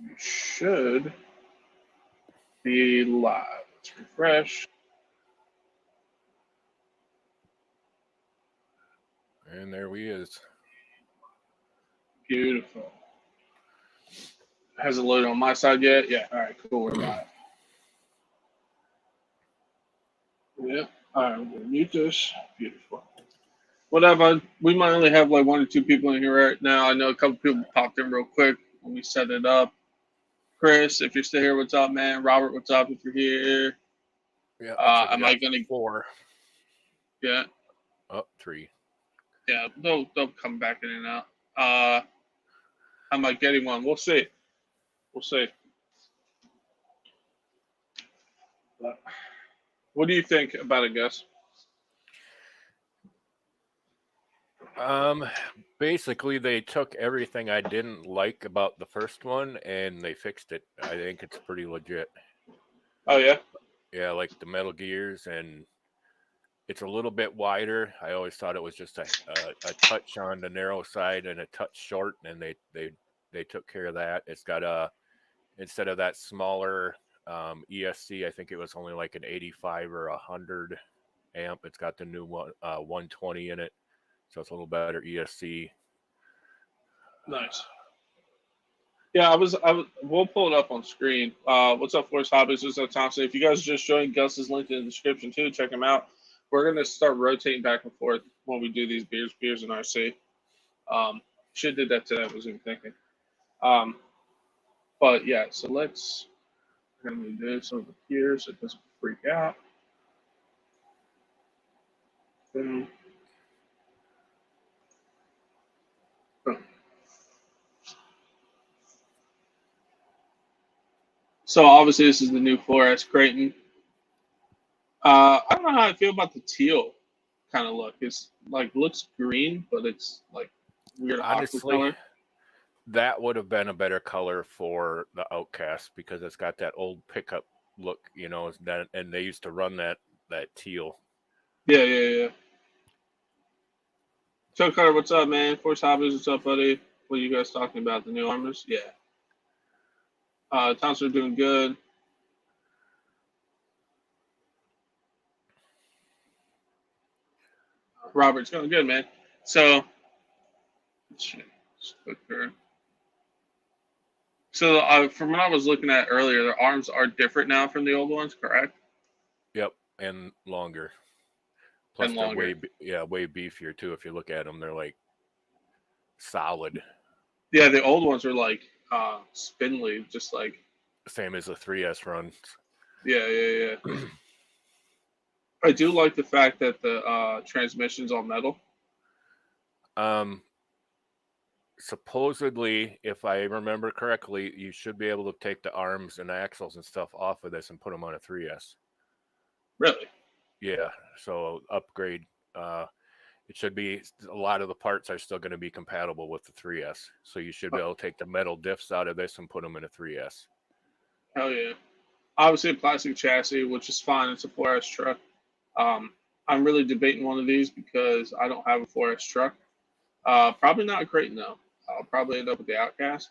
You should be live. Let's refresh. And there he is. Beautiful. Hasn't loaded on my side yet? Yeah. All right, cool. We're live. Yeah. All right, I'm going to mute this. Beautiful. Whatever. We might only have like 1 or 2 people in here right now. I know a couple people popped in real quick when we set it up. Chris, if you're still here, what's up, man? Robert, what's up if you're here? Yeah, looks like we Am I got going to? 4. Yeah. Oh, 3. Yeah, they'll come back in and out. Am I getting one? We'll see. We'll see. What do you think about it, Gus? Basically, they took everything I didn't like about the first one and they fixed it. I think it's pretty legit. Oh yeah. Yeah, like the Metal Gears, and it's a little bit wider. I always thought it was just a touch on the narrow side and a touch short, and they took care of that. It's got a instead of that smaller ESC, I think it was only like an 85 or 100 amp. It's got the new one 120 in it, so it's a little better ESC. Nice. Yeah, I was. We'll pull it up on screen. What's up, Force Hobbies? What's up, Thompson? If you guys just joined, Gus's link in the description too. Check him out. We're gonna start rotating back and forth when we do these beers in RC. Should did that today. I was even thinking. But yeah, so we're gonna do this over here so it doesn't freak out. Boom. Boom. So obviously this is the new 4S Creighton. I don't know how I feel about the teal kind of look. It's like looks green, but it's like weird aqua Honestly, color. that would have been a better color for the Outcast because it's got that old pickup look, that, and they used to run that teal. Yeah. Chuck Carter, what's up, man? Force Hobbies, what's up, buddy? What are you guys talking about? The new Arrmas? Yeah. Thompson are doing good. Robert's going good, man. So, from what I was looking at earlier, their arms are different now from the old ones, correct? Yep, and longer. Plus, And they're longer. way beefier too. If you look at them, they're like solid. Yeah, the old ones are like spindly, just like. Same as the 3S runs. Yeah. I do like the fact that the transmission's all metal. Supposedly, if I remember correctly, you should be able to take the arms and axles and stuff off of this and put them on a 3S. Really? Yeah, so upgrade. It should be a lot of the parts are still going to be compatible with the 3S. So you should be able to take the metal diffs out of this and put them in a 3S. Hell yeah. Obviously a plastic chassis, which is fine. It's a 4S truck. I'm really debating one of these because I don't have a 4S truck. Probably not a Creighton though. I'll probably end up with the Outcast.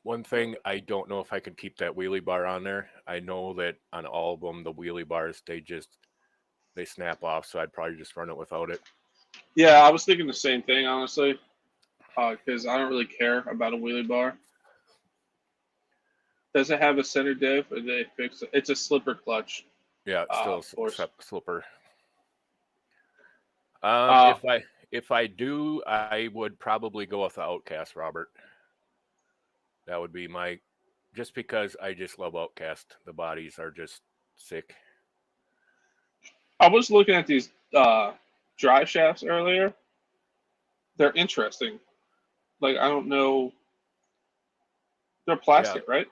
One thing, I don't know if I can keep that wheelie bar on there. I know that on all of them, the wheelie bars, they snap off, so I'd probably just run it without it. Yeah, I was thinking the same thing, honestly, because I don't really care about a wheelie bar. Does it have a center diff, or they fix it? It's a slipper clutch. Yeah, it's still a slipper. Uh, If I do, I would probably go with the Outcast, Robert. That would be just because I just love Outcast. The bodies are just sick. I was looking at these drive shafts earlier. They're interesting. Like, I don't know. They're plastic, right?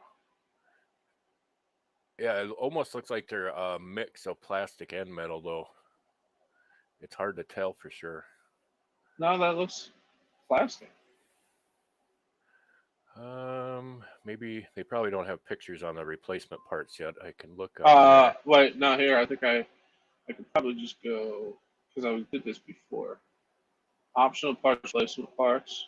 Yeah, it almost looks like they're a mix of plastic and metal, though. It's hard to tell for sure. No, that looks plastic. Maybe they probably don't have pictures on the replacement parts yet. I can look up. Wait, no, here. I think I could probably just go because I did this before. Optional parts, replacement parts.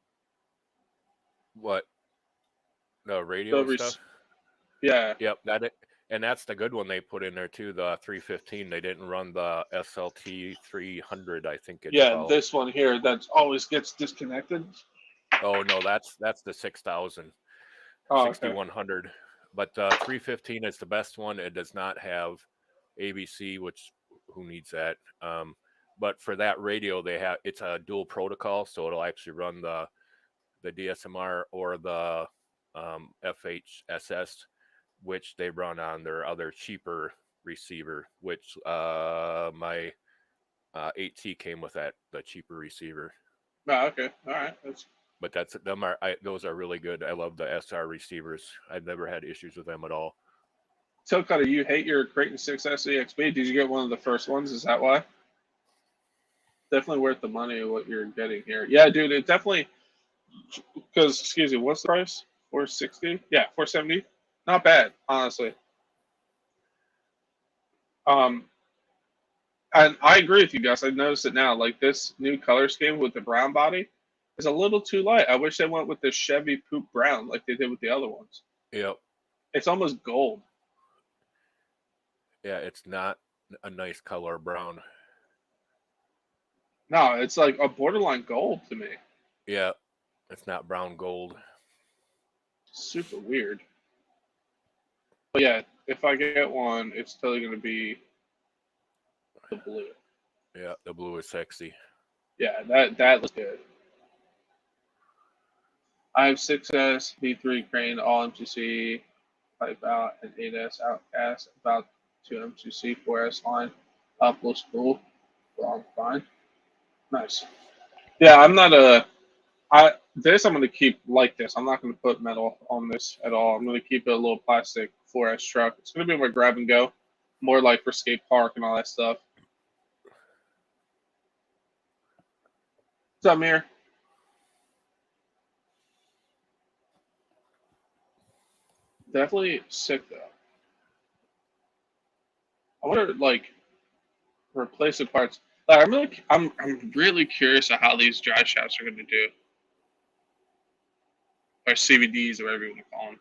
What, the The radio res- stuff? yeah, Yep, and that's the good one they put in there too. The 315. They didn't run the SLT 300. I think it's yeah. called. This one here that always gets disconnected. Oh no, that's the 6000, Oh, okay. 6100. But the 315 is the best one. It does not have ABC, which who needs that? But for that radio, it's a dual protocol, so it'll actually run the DSMR or the FHSS, which they run on their other cheaper receiver, which my 8T came with the cheaper receiver. Oh, okay. All right. But those are really good. I love the SR receivers. I've never had issues with them at all. So, Cutter, you hate your Creighton 6S EXP. Did you get one of the first ones? Is that why? Definitely worth the money of what you're getting here. Yeah, dude, it definitely, because, excuse me, what's the price? 460? Yeah, 470. Not bad, honestly. Um, and I agree with you guys. I noticed it now. Like this new color scheme with the brown body is a little too light. I wish they went with the Chevy Poop Brown like they did with the other ones. Yep. It's almost gold. Yeah, it's not a nice color brown. No, it's like a borderline gold to me. Yeah, it's not brown gold. Super weird. But yeah, if I get one, it's totally going to be the blue. Yeah, the blue is sexy. Yeah, that looks good. I have 6S, V3 crane, all M2C, pipe out, and 8S outcast, about 2 M2C, 4S line. Up looks cool. Well, I'm fine. Nice. Yeah, I'm not a. I'm gonna keep like this. I'm not gonna put metal on this at all. I'm gonna keep it a little plastic 4S truck. It's gonna be more grab and go, more like for skate park and all that stuff. What's up, Mir? Definitely sick though. I wonder like replacement parts. Like, I'm really curious of how these drive shafts are gonna do, or CVDs or whatever you want to call them.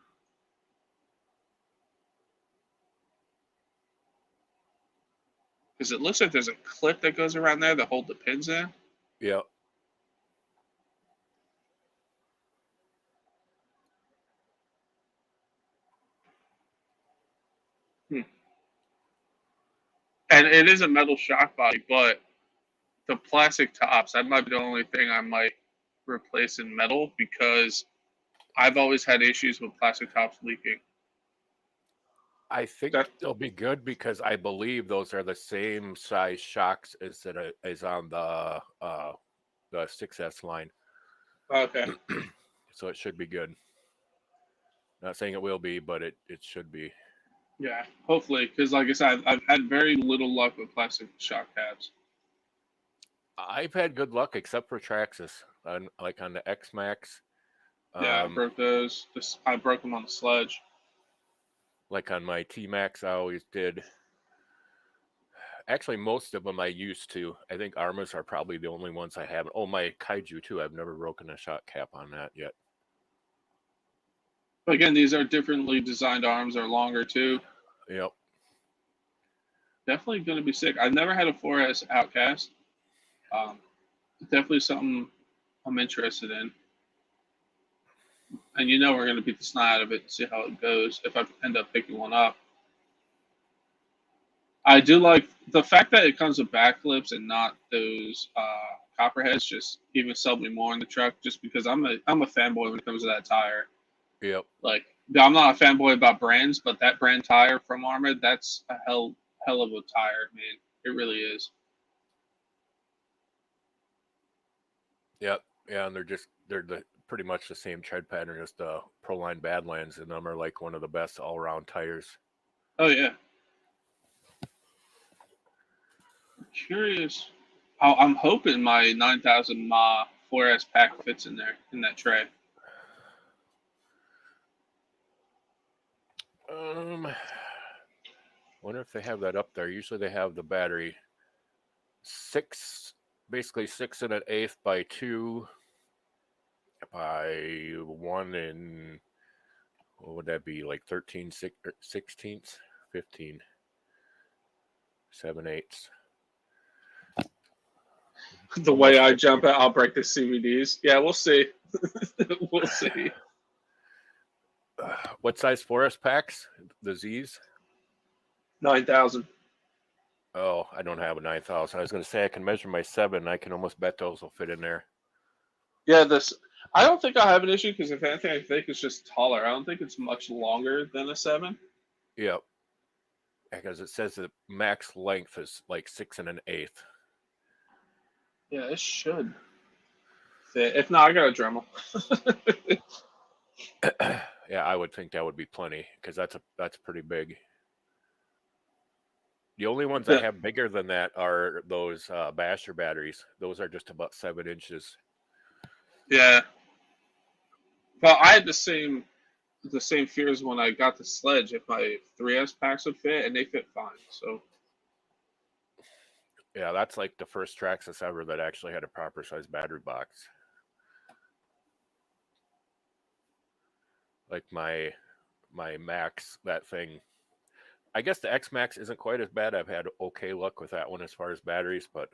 Because it looks like there's a clip that goes around there to hold the pins in. Yep. Hmm. And it is a metal shock body, but the plastic tops, that might be the only thing I might replace in metal because I've always had issues with plastic tops leaking. I think That they'll be good because I believe those are the same size shocks as that is on the 6S line. okay. So it should be good. Not saying it will be, but it should be. Yeah, hopefully, because like I said, I've had very little luck with plastic shock pads. I've had good luck except for Traxxas, like on the X Max. Yeah, I broke those. I broke them on the sledge. Like on my T Max, I always did. Actually, most of them I used to. I think Arrmas are probably the only ones I haven't. Oh, my Kaiju too. I've never broken a shock cap on that yet. But again, these are differently designed arms. They're longer too. Yep. Definitely going to be sick. I've never had a 4S Outcast. Definitely something I'm interested in. And we're going to beat the snot out of it and see how it goes if I end up picking one up. I do like the fact that it comes with backflips and not those copperheads. Just even sell me more in the truck, just because I'm a fanboy when it comes to that tire. Yep. Like I'm not a fanboy about brands, but that brand tire from Arrma, that's a hell of a tire, man. It really is. Yep. Yeah, and they're pretty much the same tread pattern as the Proline Badlands, and them are like one of the best all around tires. Oh yeah. I'm curious. I'm hoping my 9,000 mAh 4S pack fits in there in that tray. Wonder if they have that up there. Usually they have the battery basically 6 1/8 by 2 by 1 and what would that be? Like 13 16ths, 15, 7/8. The way Almost I 50. jump it, I'll break the CVDs. Yeah, we'll see. We'll see. What size forest packs? The Z's? 9,000. Oh, I don't have a 9,000. I was going to say I can measure my 7. I can almost bet those will fit in there. Yeah, this. I don't think I have an issue because if anything, I think it's just taller. I don't think it's much longer than a 7. Yep. Because it says the max length is like 6 1/8. Yeah, it should fit. If not, I got a Dremel. Yeah, I would think that would be plenty because that's pretty big. The only ones I Yeah. have bigger than that are those Basher batteries. Those are just about 7 inches. Yeah. Well, I had the same fears when I got the sledge if my 3S packs would fit, and they fit fine. So Yeah, that's like the first Traxxas ever that actually had a proper size battery box. Like my Max, that thing. I guess the X Max isn't quite as bad. I've had okay luck with that one as far as batteries, but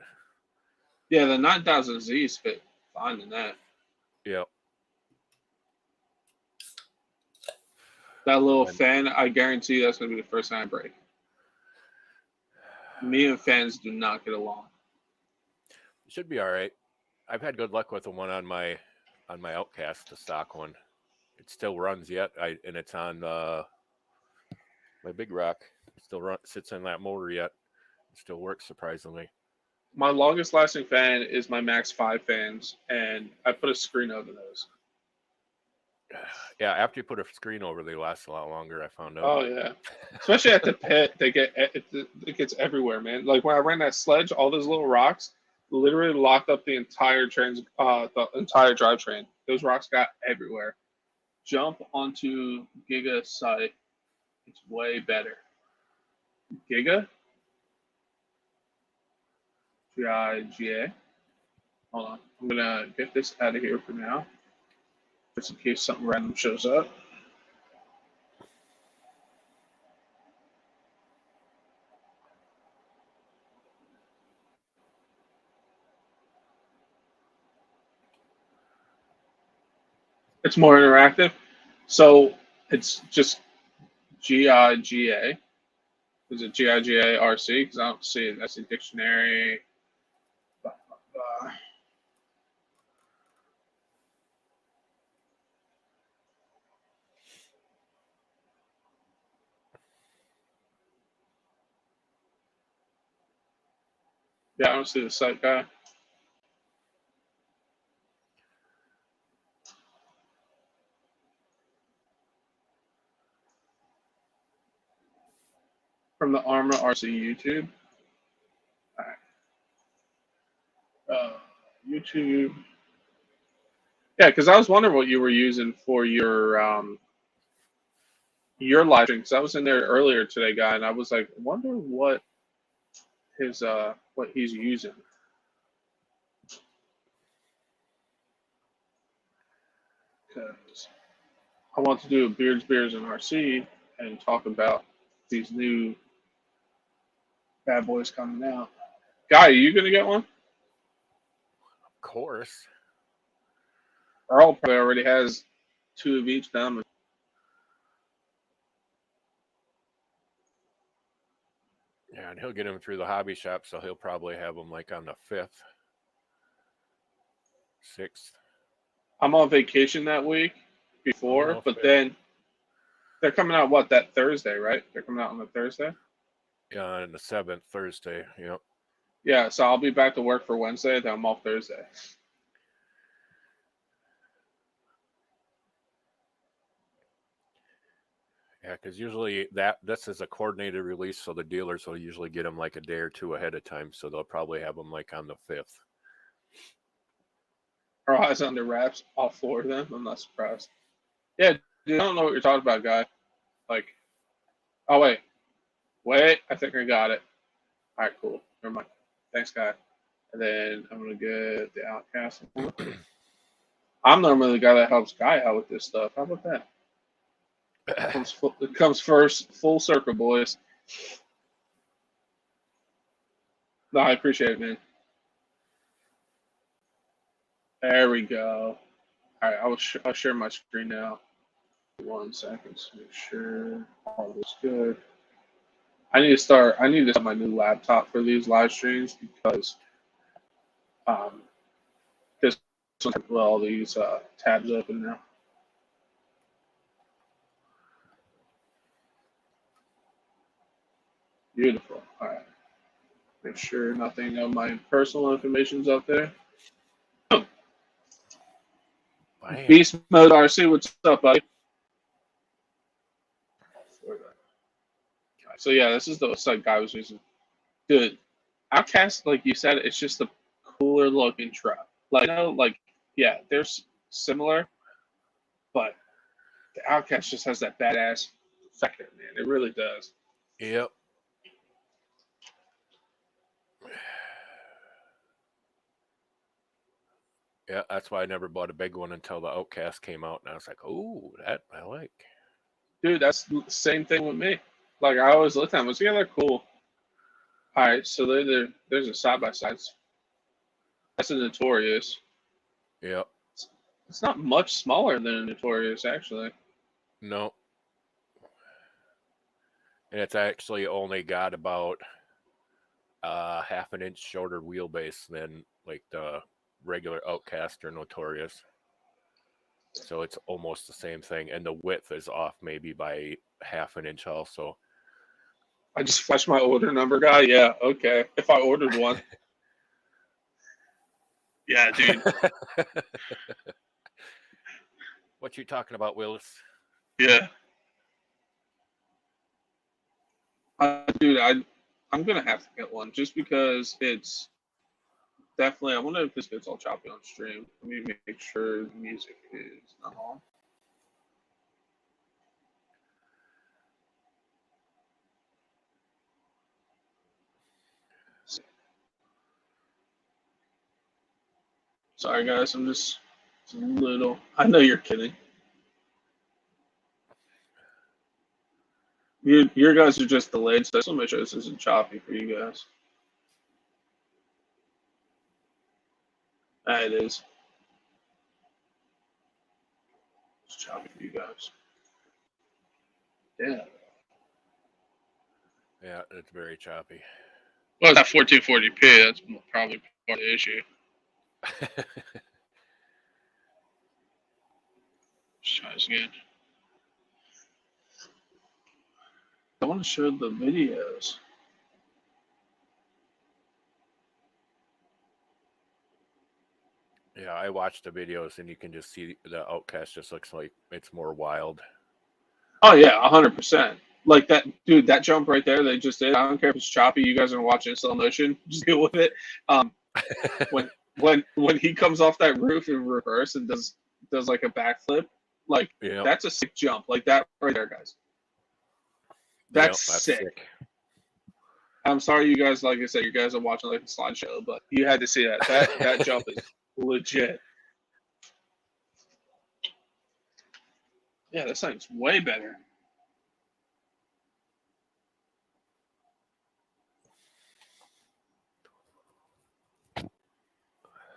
yeah, the 9000Zs fit fine in that. yeah. That little When fan, I guarantee that's gonna be the first time I break. Me and fans do not get along. it should be all right. I've had good luck with the one on my Outcast, the stock one. It still runs yet. And it's on my Big Rock. It still sits in that motor yet. It still works surprisingly. My longest lasting fan is my Max 5 fans, and I put a screen over those. Yeah, after you put a screen over, they last a lot longer. I found out. Oh yeah, especially at the pit, it gets everywhere, man. Like when I ran that sledge, all those little rocks literally locked up the entire the entire drivetrain. Those rocks got everywhere. Jump onto Giga site. It's way better. Giga? Giga. Hold on. I'm gonna get this out of here for now, just in case something random shows up. It's more interactive. So it's just GIGA. Is it GIGA-RC? Because I don't see it. That's a dictionary. Yeah, I don't see the site guy. From the Arrma RC YouTube. All right. YouTube. Yeah, because I was wondering what you were using for your live stream. Because I was in there earlier today, guy, and I was like, wonder what what he's using. Because I want to do a Beers, and RC and talk about these new bad boys coming out. Guy, are you gonna get one? Of course. Earl probably already has 2 of each done. Yeah, and he'll get them through the hobby shop, so he'll probably have them like on the 5th, 6th. I'm on vacation that week before, Oh, but then they're coming out that Thursday, right? They're coming out on the Thursday. yeah, and the 7th, Thursday. Yep. Yeah, so I'll be back to work for Wednesday. Then I'm off Thursday. Yeah, because usually this is a coordinated release, so the dealers will usually get them like a day or two ahead of time. So they'll probably have them like on the 5th. Earl has under wraps all 4 of them. I'm not surprised. Yeah, dude, I don't know what you're talking about, guy. Like, oh wait, I think I got it. All right, cool. Never mind. Thanks, guy. And then I'm gonna get the Outcast one. I'm normally the guy that helps Guy out with this stuff. How about that? It comes first, full circle, boys. No, I appreciate it, man. There we go. All right, I'll share my screen now. 1 second to make sure all is good. I need to start my new laptop for these live streams because this one's got all these tabs open now. Beautiful. All right. Make sure nothing of my personal information's up there. Beast Mode RC, what's up, buddy? So yeah, this is the site Guy was using. Dude, Outcast, like you said, it's just a cooler looking truck. Like, yeah, they're similar, but the Outcast just has that badass factor, man. It really does. Yep. Yeah, that's why I never bought a big one until the Outcast came out, and I was like, "Oh, that I like." Dude, that's the same thing with me. Like, I always looked at them, I was like, yeah, they're cool. All right, so there's a side by sides. That's a Notorious. Yep. It's not much smaller than a Notorious, actually. No. And it's actually only got about half an inch shorter wheelbase than like the regular Outcast or Notorious. So it's almost the same thing. And the width is off maybe by half an inch also. I just flashed my order number, Guy. Yeah, okay. If I ordered one. Yeah, dude. What you talking about, Willis? Yeah. Dude, I'm going to have to get one just because it's definitely, I wonder if this gets all choppy on stream. Let me make sure the music is not on. Sorry, guys. I'm just a little. I know you're kidding. Your guys are just delayed, so I just want to make sure this isn't choppy for you guys. It is. It's choppy for you guys. Yeah. Yeah, it's very choppy. Well, it's at 1440p. That's probably part of the issue. Let's try this again. I want to show the videos. Yeah, I watched the videos and you can just see the Outcast just looks like it's more wild. Oh yeah, 100%. Like that, dude. That jump right there they just did. I don't care if it's choppy. You guys are watching it slow motion. Just deal with it. When he comes off that roof in reverse and does like a backflip, like that's a sick jump. Like that right there, guys. That's sick. I'm sorry, you guys. Like I said, you guys are watching like a slideshow, but you had to see that. That jump is legit. Yeah, this thing's way better.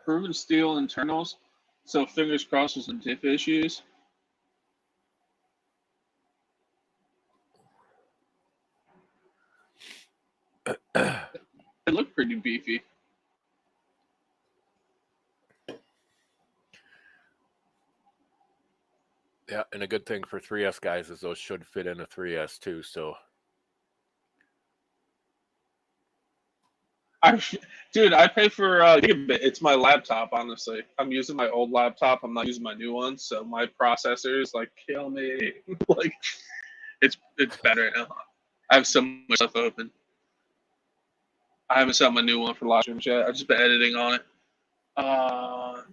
Proven steel internals, so fingers crossed with some diff issues. It looked pretty beefy. Yeah, and a good thing for 3S guys is those should fit in a 3S too, so. Dude, I pay for gigabit. It's my laptop, honestly. I'm using my old laptop. I'm not using my new one, so my processor is like kill me. Like it's better now. I have so much stuff open. I haven't set my new one for live streams yet. I've just been editing on it.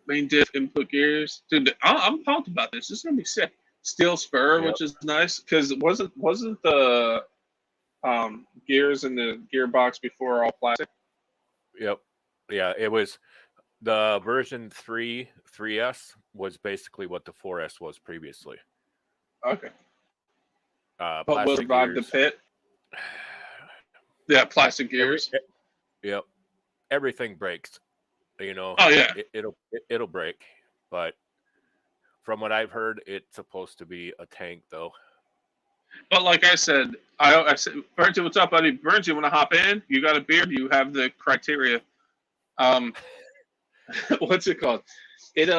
Main diff input gears, dude. I'm pumped about this. This is gonna be sick. Steel spur, which is nice because it wasn't the gears in the gearbox before all plastic. Yep. Yeah, it was. The version 3S was basically what the 4S was previously. Okay. But will it Plastic survive the gears. pit? Yeah, plastic Every gears. Yep, everything breaks. You know, Oh yeah. it'll break. But from what I've heard, it's supposed to be a tank though. But like I said, I said, Bernsey, what's up, buddy? Bernsey, you want to hop in? You got a beard? You have the criteria. Um, what's it called? It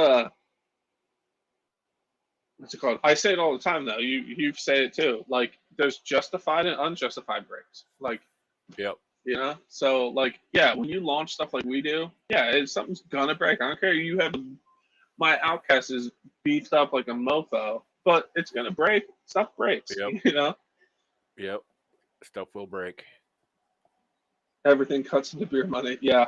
what's it called? I say it all the time though. You say it too. Like there's justified and unjustified breaks. Like Yep. so like yeah, when you launch stuff like we do, yeah, it's something's gonna break. I don't care. You have my Outcast is beefed up like a mofo, but it's gonna break. Stuff breaks. Yep. Yep. Stuff will break. Everything cuts into beer money. Yeah.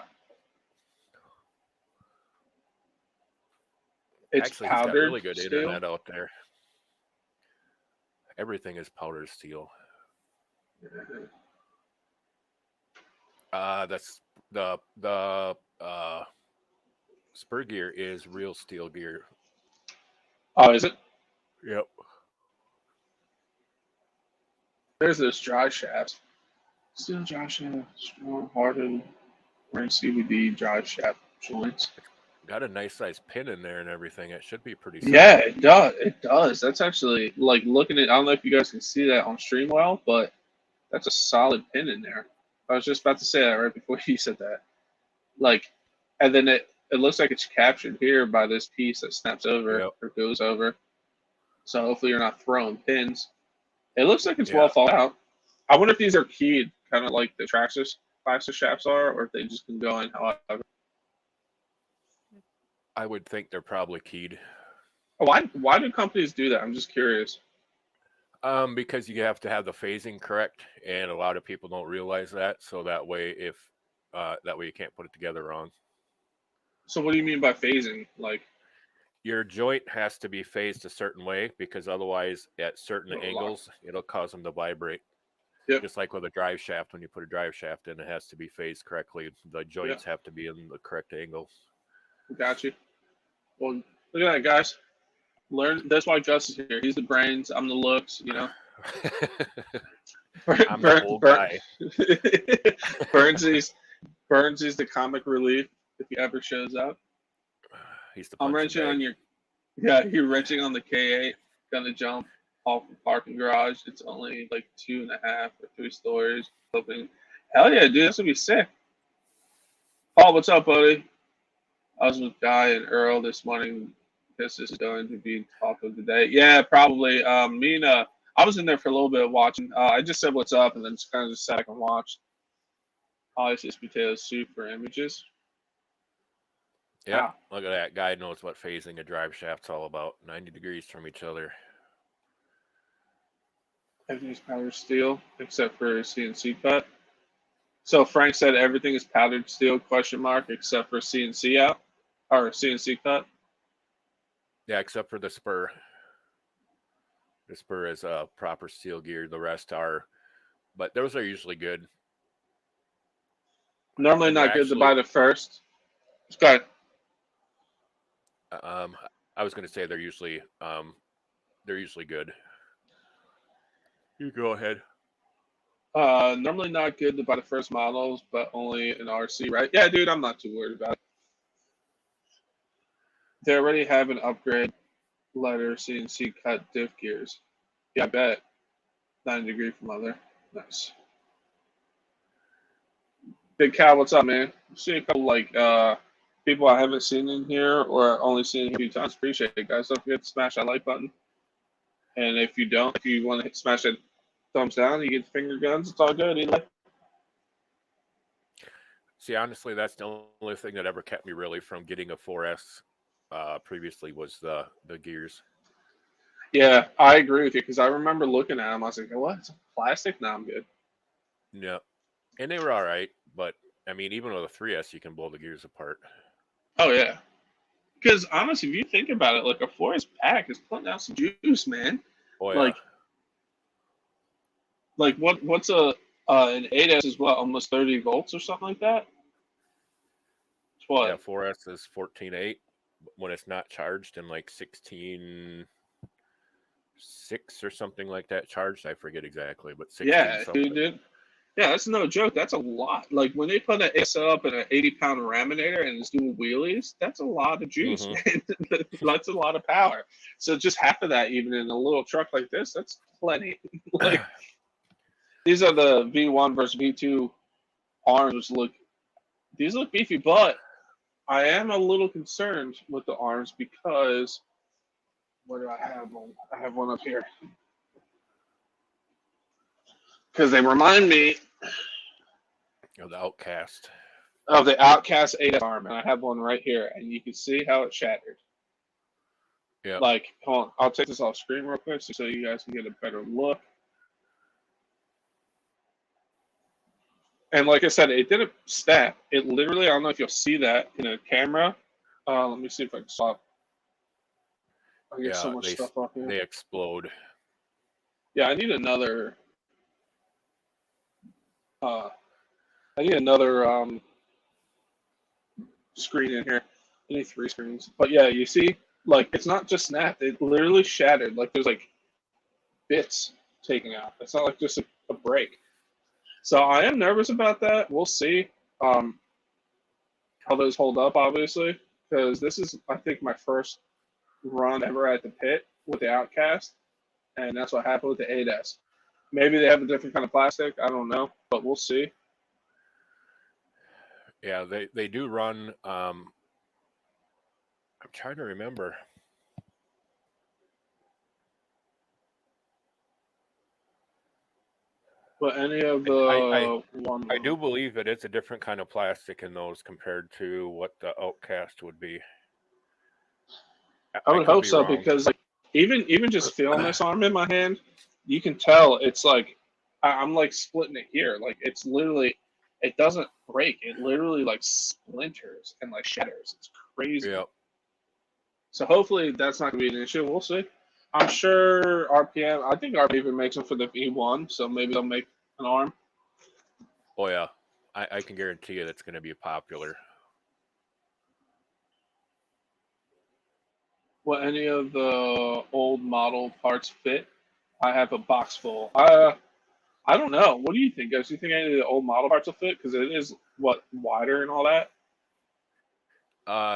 It's Actually, he's got really powdered good steel. internet out there. Everything is powdered steel. That's the spur gear is real steel gear. Oh, is it? Yep. There's this dry shaft. Steel dry shaft, strong, hardened, ring CVD dry shaft joints. Got a nice size pin in there and everything. It should be pretty solid. Yeah, it does. It does. That's actually like looking at. I don't know if you guys can see that on stream well, but that's a solid pin in there. I was just about to say that right before you said that. Like, and then it looks like it's captured here by this piece that snaps over Yep. or goes over. So hopefully you're not throwing pins. It looks like it's Yeah. well thought out. I wonder if these are keyed, kind of like the Traxxas shafts are, or if they just can go in however. I would think they're probably keyed. Why do companies do that? I'm just curious. Because you have to have the phasing correct, and a lot of people don't realize that. So that way, that way you can't put it together wrong. So what do you mean by phasing? Like Your joint has to be phased a certain way because otherwise, at certain angles, it'll cause them to vibrate. Yep. Just like with a drive shaft, when you put a drive shaft in, it has to be phased correctly. The joints have to be in the correct angle. Got you. Well, look at that, guys. Learn. That's why Gus is here. He's the brains. I'm the looks. You know. I'm the old guy. Burns is the comic relief if he ever shows up. He's the. I'm wrenching on your. Yeah, you're wrenching on the K8. Gonna jump off the parking garage. It's only like 2.5 or 3 stories. Opening. Hell yeah, dude. That's gonna be sick. Paul, what's up, buddy? I was with Guy and Earl this morning. This is going to be talk of the day. Yeah, probably. I was in there for a little bit watching. I just said what's up and then just kind of just sat and watched. Always just potato soup for images. Yeah, look at that. Guy knows what phasing a drive shaft's all about. 90 degrees from each other. Everything's powdered steel except for CNC cut. So Frank said everything is powdered steel, ? Except for CNC out or CNC cut. Yeah, except for the spur. The spur is a proper steel gear. The rest are, but those are usually good. Normally not good to buy the first. Go ahead. I was going to say they're usually good. You go ahead. Normally not good to buy the first models, but only an RC, right? Yeah, dude, I'm not too worried about it. They already have an upgrade letter CNC cut diff gears. Yeah, I bet. 90 degree from other. Nice. Big Cow, what's up, man? I've seen a couple like people I haven't seen in here or only seen a few times. Appreciate it, guys. Don't forget to smash that like button. And if you want to smash that thumbs down, you get finger guns. It's all good. Either. See, honestly, that's the only thing that ever kept me really from getting a 4S previously was the gears. Yeah, I agree with you because I remember looking at them. I was like, "What? It's plastic? No, I'm good." Yeah, and they were all right, but I mean, even with a 3S, you can blow the gears apart. Oh yeah, because honestly, if you think about it, like a 4S pack is putting out some juice, man. Oh yeah. Like what's an 8S is what, almost 30 volts or something like that? What? Yeah, 4S is 14.8 when it's not charged, and like 16.6 or something like that charged. I forget exactly, but 16 Yeah, something. dude. Yeah, that's no joke. That's a lot. Like when they put an ASL up in an 80-pound raminator and it's doing wheelies, that's a lot of juice, man. That's a lot of power. So just half of that, even in a little truck like this, that's plenty. Like these are the V1 versus V2 arms, which these look beefy, but I am a little concerned with the arms because where do I have one? I have one up here because they remind me The Outcast. of the Outcast 8 arm, and I have one right here, and you can see how it shattered. Yeah. Like, hold on, I'll take this off screen real quick so you guys can get a better look. And like I said, it didn't snap. It literally, I don't know if you'll see that in a camera. Let me see if I can stop. I get so much stuff off here. They explode. Yeah, I need another. I need another screen in here. I need 3 screens. But yeah, you see, like it's not just snapped. It literally shattered. Like there's like bits taken out. It's not like just a break. So I am nervous about that. We'll see how those hold up, obviously, because this is, I think, my first run ever at the pit with the Outcast, and that's what happened with the 8S. Maybe they have a different kind of plastic. I don't know, but we'll see. Yeah, they do run. I'm trying to remember. But any of the I do believe it is a different kind of plastic in those compared to what the Outcast would be. I would hope so, because like, even just feeling this arm in my hand, you can tell it's like I'm like splitting it here. Like it's literally, it doesn't break. It literally like splinters and like shatters. It's crazy. Yeah. So hopefully that's not gonna be an issue. We'll see. I'm sure RPM. I think RPM even makes them for the V1, so maybe they'll make an arm. Oh yeah, I can guarantee you that's going to be popular. Will any of the old model parts fit? I have a box full. I don't know. What do you think, guys? Do you think any of the old model parts will fit? Because it is what wider and all that.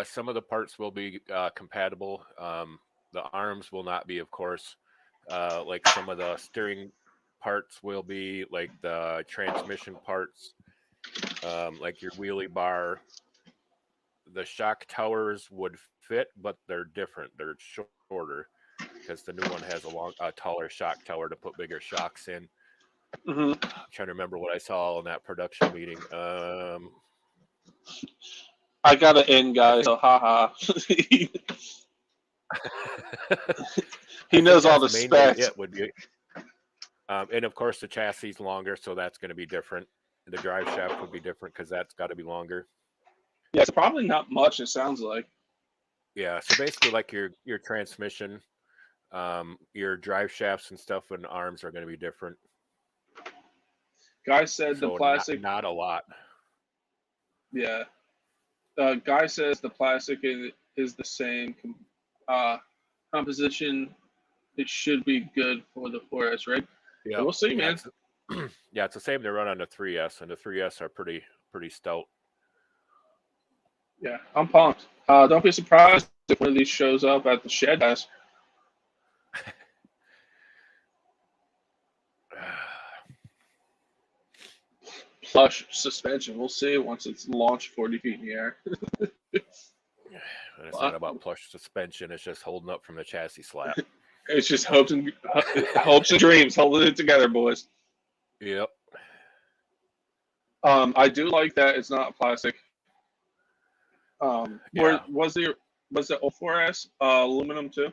Some of the parts will be compatible. The arms will not be, of course. Like some of the steering parts will be, like the transmission parts, like your wheelie bar. The shock towers would fit, but they're different. They're shorter because the new one has a taller shock tower to put bigger shocks in. Mm-hmm. I'm trying to remember what I saw in that production meeting. I got it in, guys. So haha. He knows all the specs. It would be, and of course the chassis is longer, so that's going to be different. The drive shaft would be different because that's got to be longer. Yeah, it's probably not much. It sounds like. Yeah, so basically, like your transmission, your drive shafts and stuff and arms are going to be different. Guy said so the plastic. Not a lot. Yeah. Guy says the plastic is the same composition. It should be good for the 4S, right? Yeah, we'll see, man. It's the same they run on the 3S, and the 3S are pretty stout. Yeah, I'm pumped. Don't be surprised if one of these shows up at the shed, guys. Plush suspension. We'll see once it's launched 40 feet in the air. And it's not about plush suspension. It's just holding up from the chassis slap. It's just hopes and dreams holding it together, boys. Yep. I do like that it's not plastic. Was the 04S aluminum too?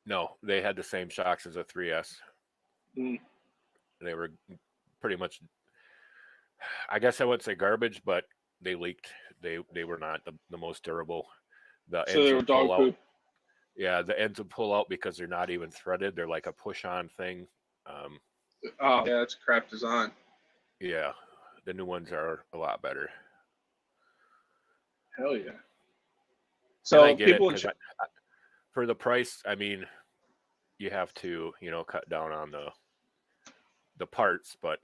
No, they had the same shocks as a 3S. They were pretty much, I guess I wouldn't say garbage, but they leaked. They were not the most durable. The so they were dog poop. Yeah, the ends would pull out because they're not even threaded. They're like a push-on thing. Yeah, it's a crap design. Yeah, the new ones are a lot better. Hell yeah. And I So get it people in because for the price, I mean, you have to, cut down on the parts, but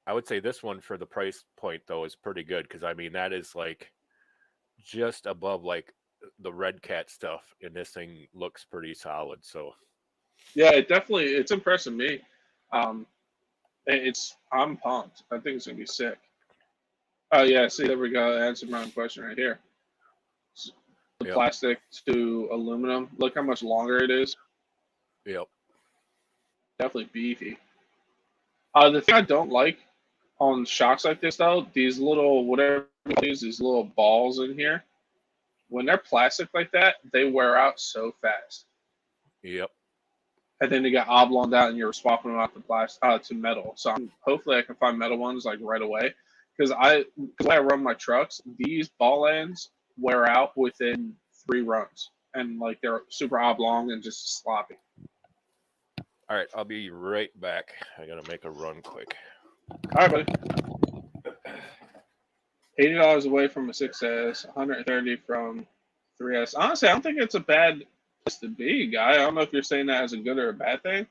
I would say this one for the price point though is pretty good because I mean that is like just above like the Red Cat stuff, and this thing looks pretty solid. So yeah, it's impressing me. Um, I'm pumped. I think it's gonna be sick. Oh yeah, see there we go. Answer my own question right here. The yep, plastic to aluminum. Look how much longer it is. yep, Definitely beefy. The thing I don't like on shocks like this though, these little whatever you use, these little balls in here, when they're plastic like that, they wear out so fast. yep. And then they get oblonged out, and you're swapping them out to plastic to metal. So hopefully I can find metal ones like right away, because the way I run my trucks, these ball ends wear out within 3 runs, and like they're super oblong and just sloppy. All right, I'll be right back. I gotta make a run quick. All right, buddy. $80 away from a 6S, 130 from 3S. Honestly, I don't think it's a bad place to be, guy. I don't know if you're saying that as a good or a bad thing.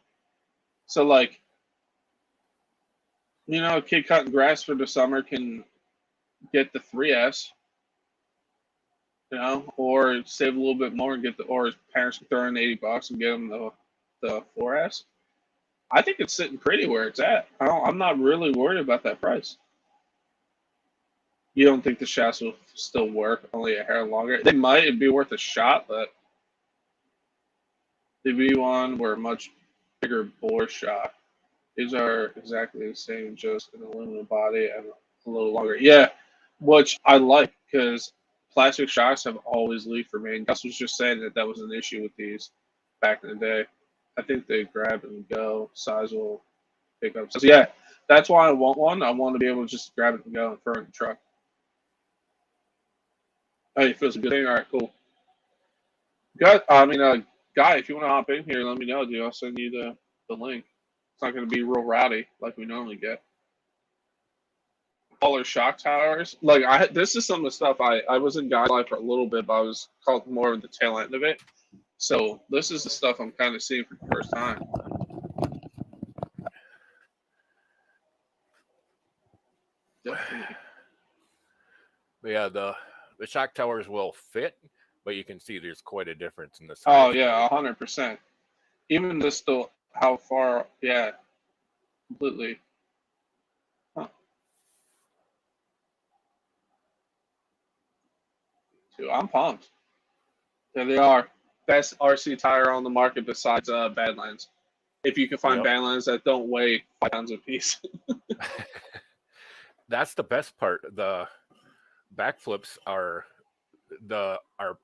So, like, a kid cutting grass for the summer can get the 3S, or save a little bit more and or his parents can throw in $80 and get him the 4S. I think it's sitting pretty where it's at. I'm not really worried about that price. You don't think the shafts will still work, only a hair longer? They might. It'd be worth a shot, but the V1 were a much bigger bore shock. These are exactly the same, just an aluminum body and a little longer. Yeah, which I like because plastic shocks have always leaked for me. And Gus was just saying that was an issue with these back in the day. I think they grab and go. Size will pick up. So yeah, that's why I want one. I want to be able to just grab it and go and throw it in the truck. Hey, feels a good thing. All right, cool. Guy, if you want to hop in here, let me know, dude. I'll send you the link. It's not going to be real rowdy like we normally get. Taller shock towers. Like this is some of the stuff I was in guide life for a little bit, but I was called more of the tail end of it. So this is the stuff I'm kind of seeing for the first time. Definitely. But yeah, the shock towers will fit, but you can see there's quite a difference in the Oh size. yeah, 100%. Even this still, how far? Yeah, completely. Huh. Dude, I'm pumped. There they are. Best RC tire on the market besides Badlands. If you can find Yep. Badlands that don't weigh 5 pounds a piece. That's the best part. The backflips are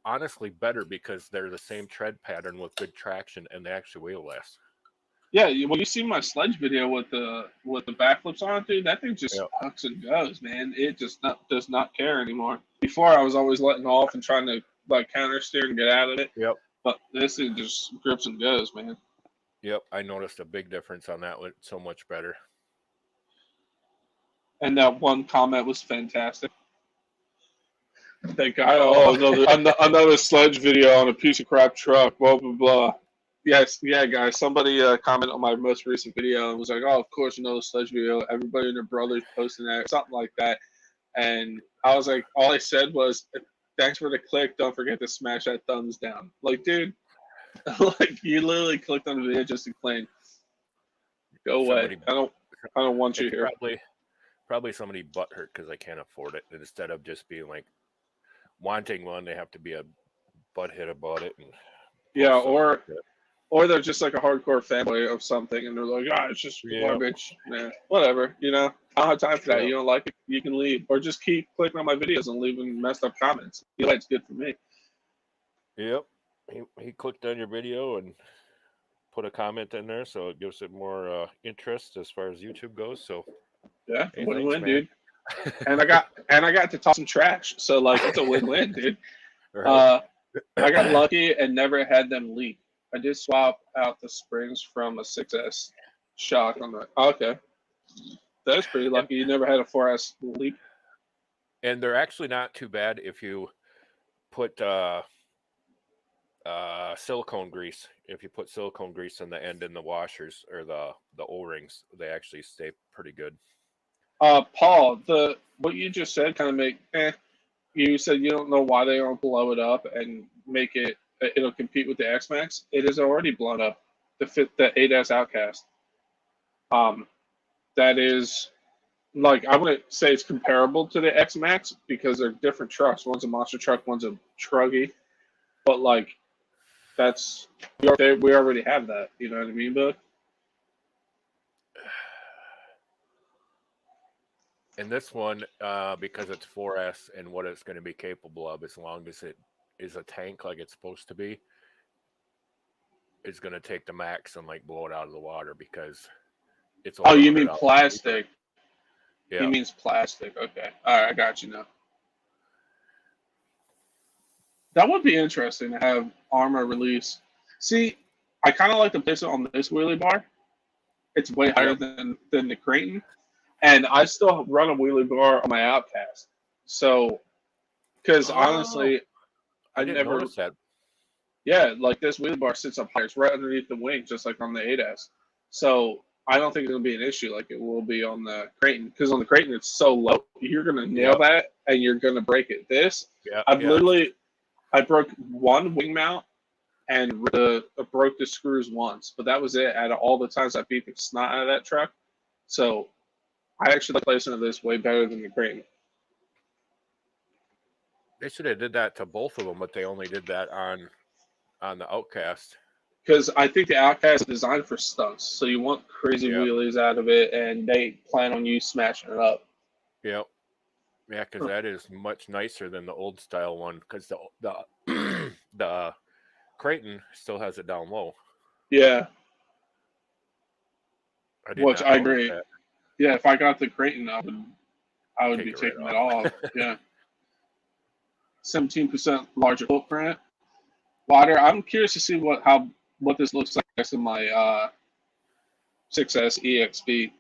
honestly better because they're the same tread pattern with good traction, and they actually weigh less. Yeah, when you see my sledge video with the backflips on it, dude, that thing just Yep. hucks and goes, man. It just does not care anymore. Before I was always letting off and trying to like counter steer and get out of it. Yep. But this thing just grips and goes, man. Yep. I noticed a big difference on that one. So much better. And that one comment was fantastic. That guy, Oh, another sledge video on a piece of crap truck, blah blah blah. Yes, yeah, guys. Somebody commented on my most recent video and was like, "Oh, of course, another sledge video. Everybody and their brothers posting that, something like that." And I was like, all I said was, "Thanks for the click. Don't forget to smash that thumbs down." Like, dude, like you literally clicked on the video just to claim. Go away. somebody. I don't want you It's here. probably somebody butthurt because they can't afford it, and instead of just being like wanting one, they have to be a butthead about it. And Yeah, like or they're just like a hardcore fanboy of something, and they're like, "Ah, it's just garbage." Nah, whatever. I don't have time for that. Yep. You don't like it, you can leave, or just keep clicking on my videos and leaving messed up comments. It's good for me. Yep. He clicked on your video and put a comment in there, so it gives it more interest as far as YouTube goes. So, Yeah, hey, thanks, win-win, man. dude. And I got to talk some trash, so like it's a win-win, dude. Right. I got lucky and never had them leak. I did swap out the springs from a 6S shock on the. Okay, that's pretty lucky. You never had a 4S leak. And they're actually not too bad if you put silicone grease. If you put silicone grease in the end in the washers or the O-rings, they actually stay pretty good. Paul, the what you just said kind of make. You said you don't know why they don't blow it up and make it. It'll compete with the X Max. It is already blown up to fit the 8S Outcast. Um, that is like I wouldn't say it's comparable to the X Max because they're different trucks. One's a monster truck, one's a truggy. But like that's we already have that. You know what I mean, bud? And this one, because it's 4S and what it's going to be capable of, as long as it is a tank like it's supposed to be, is going to take the max and like blow it out of the water because it's Oh, only you mean 100 plastic? Yeah. He means plastic. Okay, all right, I got you now. That would be interesting to have Arrma release. See, I kind of like to place it on this wheelie bar. It's way higher Yep. than the Creighton, and I still run a wheelie bar on my Outcast. So, because Oh, honestly, I I didn't never, notice that. yeah, like this wheelie bar sits up higher. It's right underneath the wing, just like on the 8S. So I don't think it's gonna be an issue like it will be on the Creighton. Because on the Creighton, it's so low, you're gonna nail Yep. that, and you're gonna break it. This, Yeah. I've Yeah. literally, I broke one wing mount and broke the screws once, but that was it. Out of all the times I beat the snot out of that truck, so I actually like placing of this way better than the Creighton They should have did that to both of them, but they only did that on the Outcast. because I think the Outcast is designed for stunts, so you want crazy Yeah. wheelies out of it, and they plan on you smashing it up. Yep. Yeah, because that is much nicer than the old style one. Because the the Creighton still has it down low. Yeah, I did which not I notice agree. that. Yeah, if I got the Creighton, I would be Take it right taking that off. off. Yeah, 17% larger footprint, wider. I'm curious to see what this looks like next to my 6S EXP.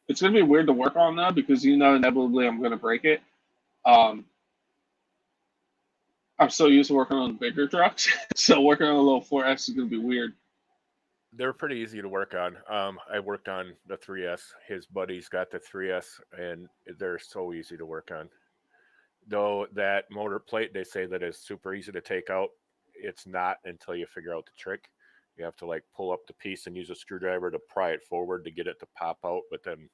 It's gonna be weird to work on though because inevitably I'm gonna break it. Um, I'm so used to working on bigger trucks, so working on a little 4S is gonna be weird. They're pretty easy to work on. I worked on the 3S. His buddy's got the 3S, and they're so easy to work on. Though that motor plate, they say that is super easy to take out. It's not until you figure out the trick. You have to like pull up the piece and use a screwdriver to pry it forward to get it to pop out. But then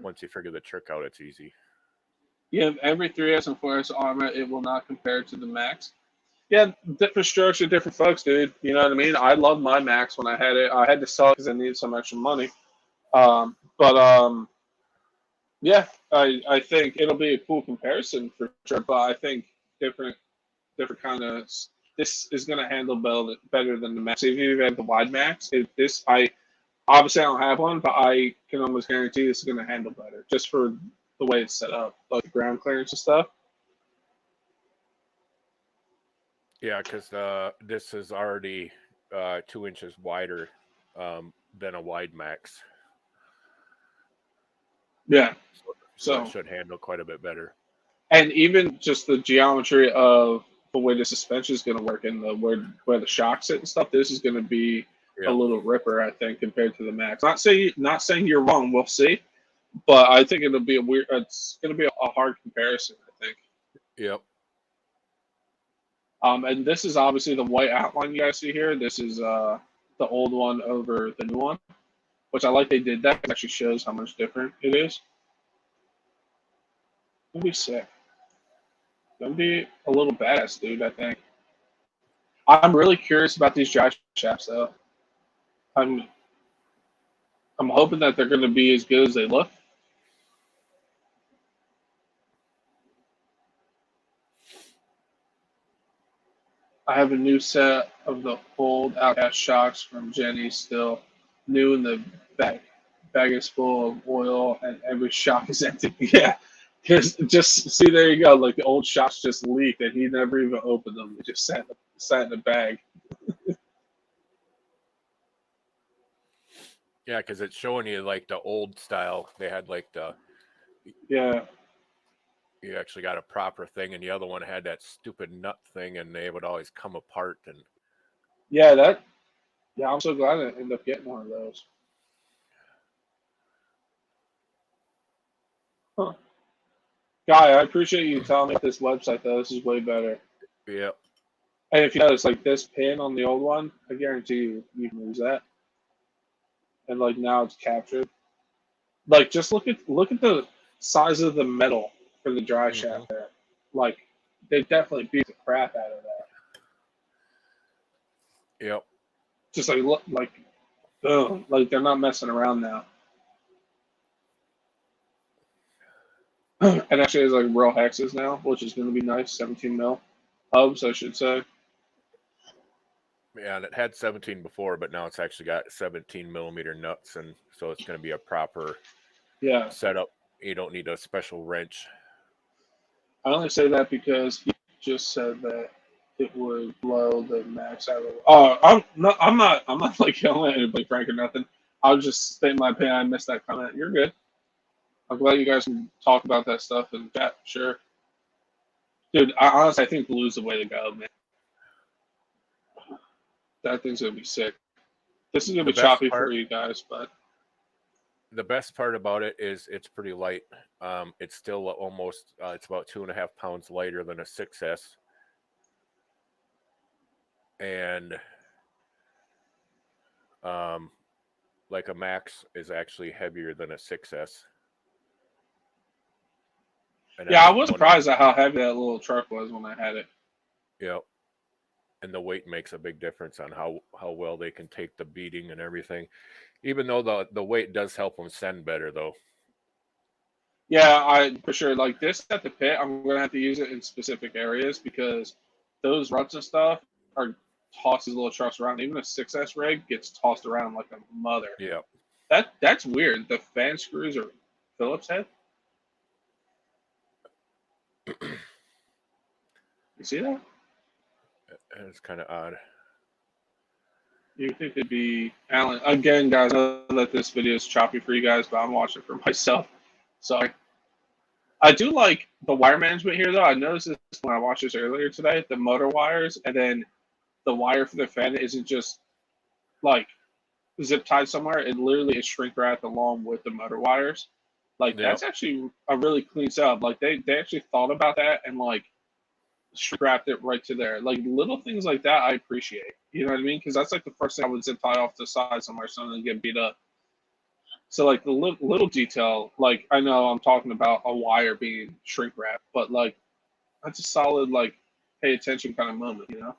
once you figure the trick out, it's easy. Yeah, every 3S and 4S Armor, it will not compare to the Max. Yeah, different structure, different folks, dude. You know what I mean? I loved my Max when I had it. I had to sell it because I needed some extra money. But yeah, I think it'll be a cool comparison for sure. But I think different different kind of this is going to handle better than the Max. If you have the wide Max, this I obviously I don't have one, but I can almost guarantee this is going to handle better just for the way it's set up, like ground clearance and stuff. Yeah, because this is already 2 inches wider than a wide max, Yeah. so it So, should handle quite a bit better. and even just the geometry of the way the suspension is going to work and the where the shocks sit and stuff, this is going to be a Yep. little ripper, I think, compared to the Max. Not saying you're wrong. We'll see, but I think it'll be a weird. It's going to be a hard comparison, I think. Yep. And this is obviously the white outline you guys see here. This is the old one over the new one, which I like they did that. It actually shows how much different it is. It'll be sick. It'll be a little badass, dude, I think. I'm really curious about these drive shafts, though. I'm I'm hoping that they're going to be as good as they look. I have a new set of the old Outcast shocks from Jenny, still new in the bag. Bag is full of oil, and every shock is empty. Yeah, because just see, there you go. Like the old shocks just leaked, and he never even opened them. They just sat in the bag. Yeah, because it's showing you like the old style. They had like the Yeah, you actually got a proper thing, and the other one had that stupid nut thing, and they would always come apart. And Yeah, yeah, I'm so glad I ended up getting one of those. Huh. Guy, I appreciate you telling me this website though. This is way better. yeah, And if you notice, like this pin on the old one, I guarantee you can lose that. And like now it's captured. Like just look at the size of the metal for the dry hmm shaft there. Like they definitely beat the crap out of that. yep, Just like look like boom, like they're not messing around now. And actually, it's like real hexes now, which is going to be nice. 17 mil hubs, I should say. yeah. And it had 17 before, but now it's actually got 17 millimeter nuts, and so it's going to be a proper Yeah, setup. You don't need a special wrench. I only say that because he just said that it would blow the max out of. Oh, I'm not like yelling at anybody, Frank, or nothing. I'll just state my opinion. I missed that comment. You're good. I'm glad you guys can talk about that stuff in chat. Sure, dude. Honestly, I think blue's the way to go, man. That thing's gonna be sick. This is gonna The be best choppy for part, you guys, but the best part about it is it's pretty light. It's still almost it's about 2.5 pounds lighter than a 6S, and um, like a Max is actually heavier than a 6S. And yeah, I that's was one of the, surprised at how heavy that little truck was when I had it. you know, and the weight makes a big difference on how well they can take the beating and everything. Even though the weight does help them send better, though. Yeah, I for sure like this at the pit. I'm gonna have to use it in specific areas because those ruts and stuff are tossed these little trucks around. Even a 6S rig gets tossed around like a mother. Yeah, That's weird. The fan screws are Phillips head. You see that? it's kind of odd. You think it'd be Alan again, guys? I know that this video is choppy for you guys, but I'm watching it for myself. Sorry. I do like the wire management here, though. I noticed this when I watched this earlier today. The motor wires and then the wire for the fan isn't just like zip tied somewhere. It literally is shrink wrapped along with the motor wires. Like Yeah, that's actually a really clean setup. Like they actually thought about that and like shrink wrapped it right to there. Like little things like that, I appreciate. You know what I mean? Because that's like the first thing I would zip tie off the side somewhere so I don't get beat up. So like the little detail, like I know I'm talking about a wire being shrink wrapped, but like that's a solid like pay attention kind of moment, you know?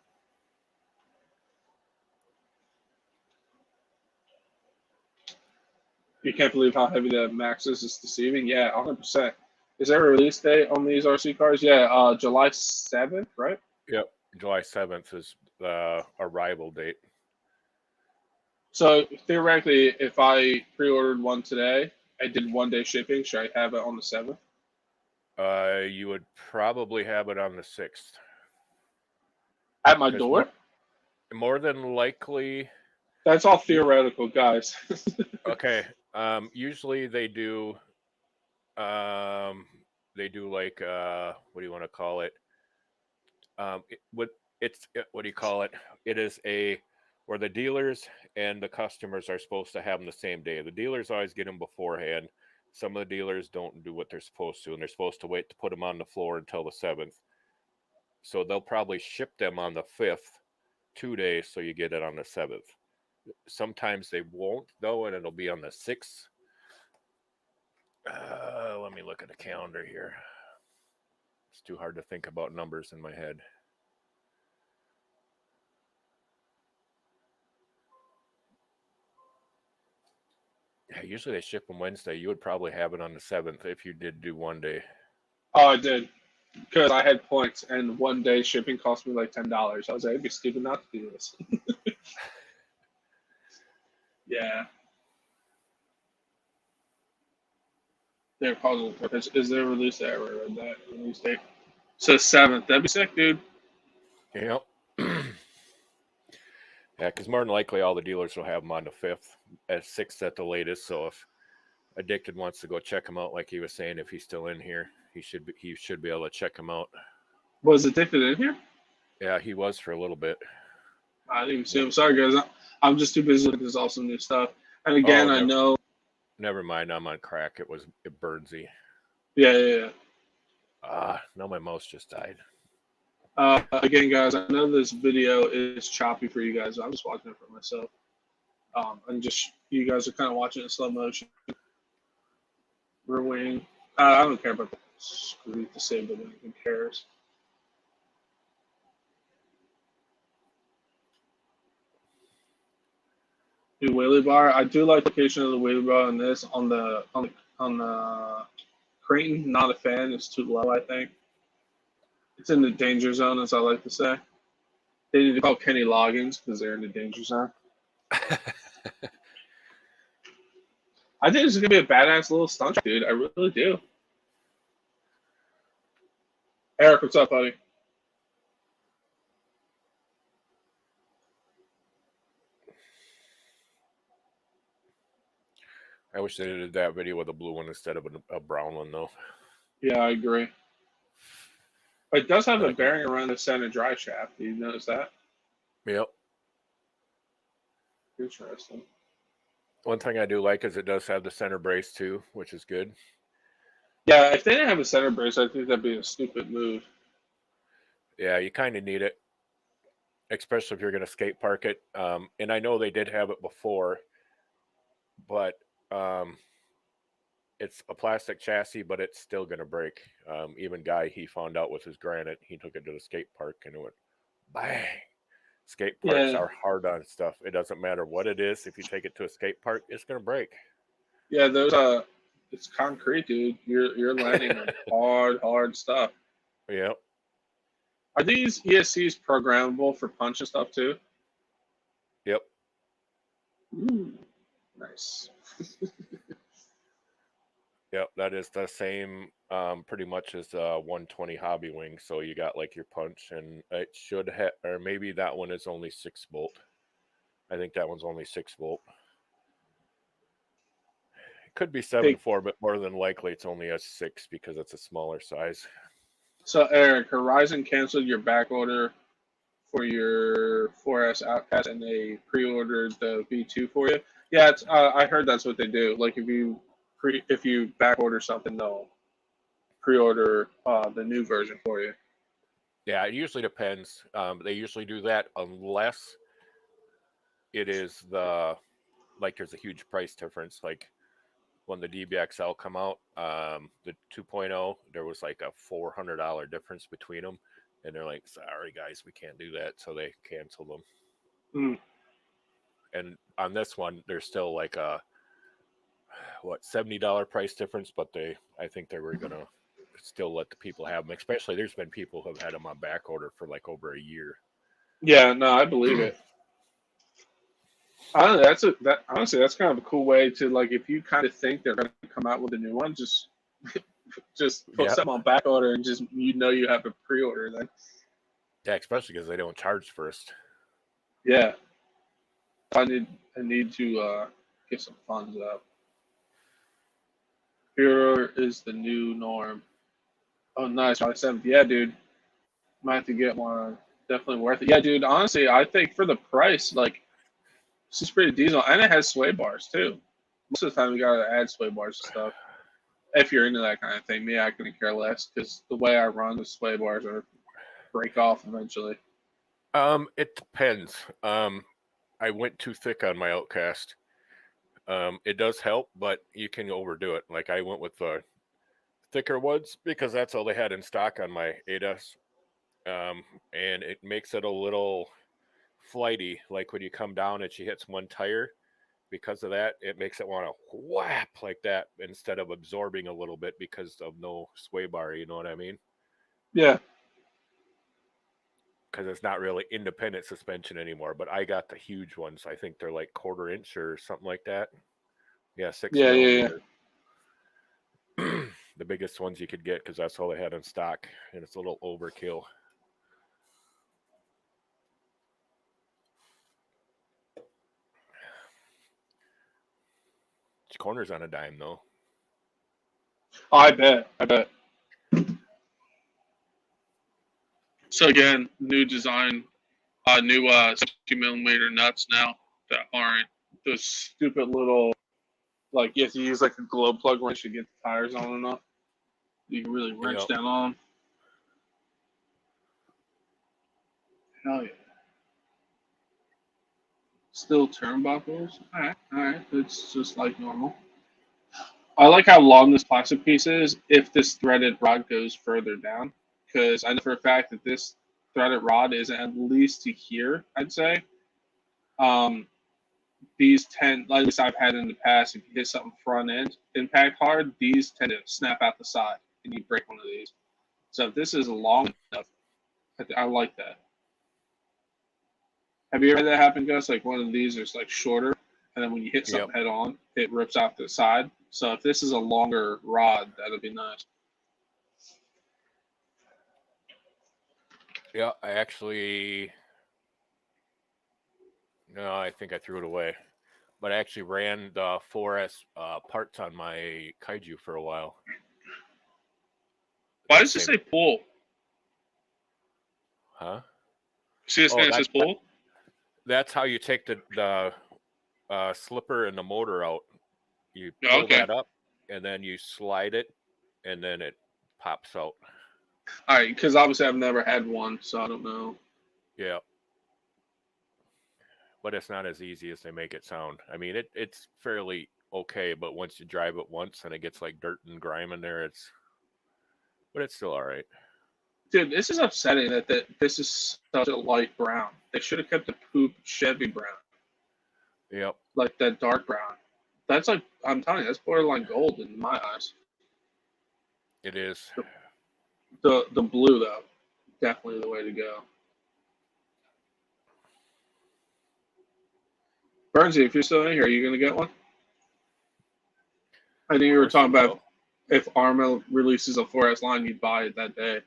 You can't believe how heavy the Max is. It's deceiving. Yeah, 100%. Is there a release date on these RC cars? Yeah, July 7th, right? yep. July 7th is the arrival date. So theoretically, if I pre-ordered one today, I did 1 day shipping. Should I have it on the 7th? You would probably have it on the 6th, At my because door? more than likely, That's all theoretical, guys. okay. Usually um, they do like what do you want to call it? What do you call it? It is a where the dealers and the customers are supposed to have them the same day. The dealers always get them beforehand. Some of the dealers don't do what they're supposed to, and they're supposed to wait to put them on the floor until the 7th. So they'll probably ship them on the 5th, 2 days, so you get it on the 7th. Sometimes they won't though, and it'll be on the 6th. Let me look at the calendar here. It's too hard to think about numbers in my head. Yeah, usually they ship them Wednesday. You would probably have it on the 7th if you did do 1 day. Oh, I did. Because I had points, and 1 day shipping cost me like $10. I was like, it'd be stupid not to do this. Yeah. They're puzzled. Is there a release date? I read that release date. So 7th. That'd be sick, dude. Yep. Yeah, because more than likely all the dealers will have them on the 5th, at 6th at the latest. So if Addicted wants to go check him out, like he was saying, if he's still in here, He should be able to check them out. Was it David in here? Yeah, he was for a little bit. I didn't even see him. Sorry, guys. I'm just too busy with this awesome new stuff. And again, Oh, I know. Never mind. I'm on crack. It Birdsy. Yeah. Now my mouse just died. Again, guys, I know this video is choppy for you guys. I'm just watching it for myself. And just you guys are kind of watching it in slow motion. Rear wing. I don't care about the screw to save the wing. Who cares? New wheelie bar. I do like the location of the wheelie bar on this. On the Creighton, not a fan. It's too low, I think. It's in the danger zone, as I like to say. They need to call Kenny Loggins because they're in the danger zone. I think it's gonna be a badass little stunt, dude. I really do. Eric, what's up, buddy? I wish they did that video with a blue one instead of a brown one, though. Yeah, I agree. But it does have a bearing around the center drive shaft. Do you notice that? Yep. Interesting. One thing I do like is it does have the center brace too, which is good. Yeah, if they didn't have a center brace, I think that'd be a stupid move. Yeah, you kind of need it, especially if you're going to skate park it. And I know they did have it before, but it's a plastic chassis, but it's still going to break. Even Guy, he found out with his Granite, he took it to the skate park and it went bang. Skate parks are hard on stuff. It doesn't matter what it is. If you take it to a skate park, it's going to break. Yeah, those it's concrete, dude. You're landing on hard stuff. Yep. Are these ESCs programmable for punch and stuff too? Yep. Ooh, nice. Yep, that is the same pretty much as 120 hobby wing. So you got like your punch, and it should have, or maybe that one is only 6 volt. I think that one's only 6 volt. It could be 7.4, but more than likely it's only a 6 because it's a smaller size. So Eric, Horizon canceled your back order for your 4S Outcast, and they pre-ordered the V2 for you. Yeah, it's, I heard that's what they do. Like if you back order something, they'll pre-order the new version for you. Yeah, it usually depends. They usually do that unless it is there's a huge price difference. Like when the DBXL come out, the 2.0, there was like a $400 difference between them. And they're like, sorry, guys, we can't do that. So they canceled them. Mm. And on this one, there's still like a, $70 price difference. But I think they were going to still let the people have them. Especially there's been people who have had them on back order for like over a year. Yeah, no, I believe it. Honestly, that's kind of a cool way to, like, if you kind of think they're going to come out with a new one, just put something on back order and just you have to pre-order then. Yeah, especially because they don't charge first. Yeah, I need to get some funds up. Pre-order is the new norm. Oh, nice, July 7th. Yeah, dude, might have to get one. Definitely worth it. Yeah, dude. Honestly, I think for the price, like, this is pretty diesel, and it has sway bars too. Most of the time, you gotta add sway bars and stuff. If you're into that kind of thing, me, I couldn't care less because the way I run, the sway bars are break off eventually. It depends. I went too thick on my Outcast. It does help, but you can overdo it. Like I went with the thicker ones because that's all they had in stock on my 8S. And it makes it a little flighty. Like when you come down and she hits one tire, because of that, it makes it want to whap like that instead of absorbing a little bit because of no sway bar. You know what I mean? Yeah. Because it's not really independent suspension anymore. But I got the huge ones. I think they're like 1/4 inch or something like that. Yeah, 6 millimeter. Yeah. The biggest ones you could get because that's all they had in stock, and it's a little overkill. Corner's on a dime though. Oh, I bet. So again, new design, new 60 millimeter nuts now that aren't those stupid little, like you have to use like a glow plug wrench to get the tires on enough. You can really wrench Yep. down on them. Hell yeah. Still turnbuckles. All right. It's just like normal. I like how long this plastic piece is if this threaded rod goes further down. Because I know for a fact that this threaded rod is at least to here, I'd say. Um, these tend, like at least I've had in the past, if you hit something front end impact hard, these tend to snap out the side and you break one of these. So if this is long enough, I like that. Have you ever had that happen, Gus? Like one of these is like shorter, and then when you hit Yep. something head on, it rips out the side. So if this is a longer rod, that'd be nice. Yeah, I actually, no, I think I threw it away. But I actually ran the 4S parts on my Kaiju for a while. Why does it say pull? Huh? See this thing that says pull? That's how you take the slipper and the motor out. You pull that up, and then you slide it, and then it pops out. All right, because obviously I've never had one, so I don't know. Yeah. But it's not as easy as they make it sound. I mean, it's fairly okay, but once you drive it once and it gets like dirt and grime in there, but it's still all right. Dude, this is upsetting that this is such a light brown. They should have kept the poop Chevy brown. Yep. Like that dark brown. That's like, I'm telling you, that's borderline gold in my eyes. It is. The blue, though, definitely the way to go. Bernsey, if you're still in here, are you going to get one? I think you were talking about if Arrma releases a 4S line, you'd buy it that day.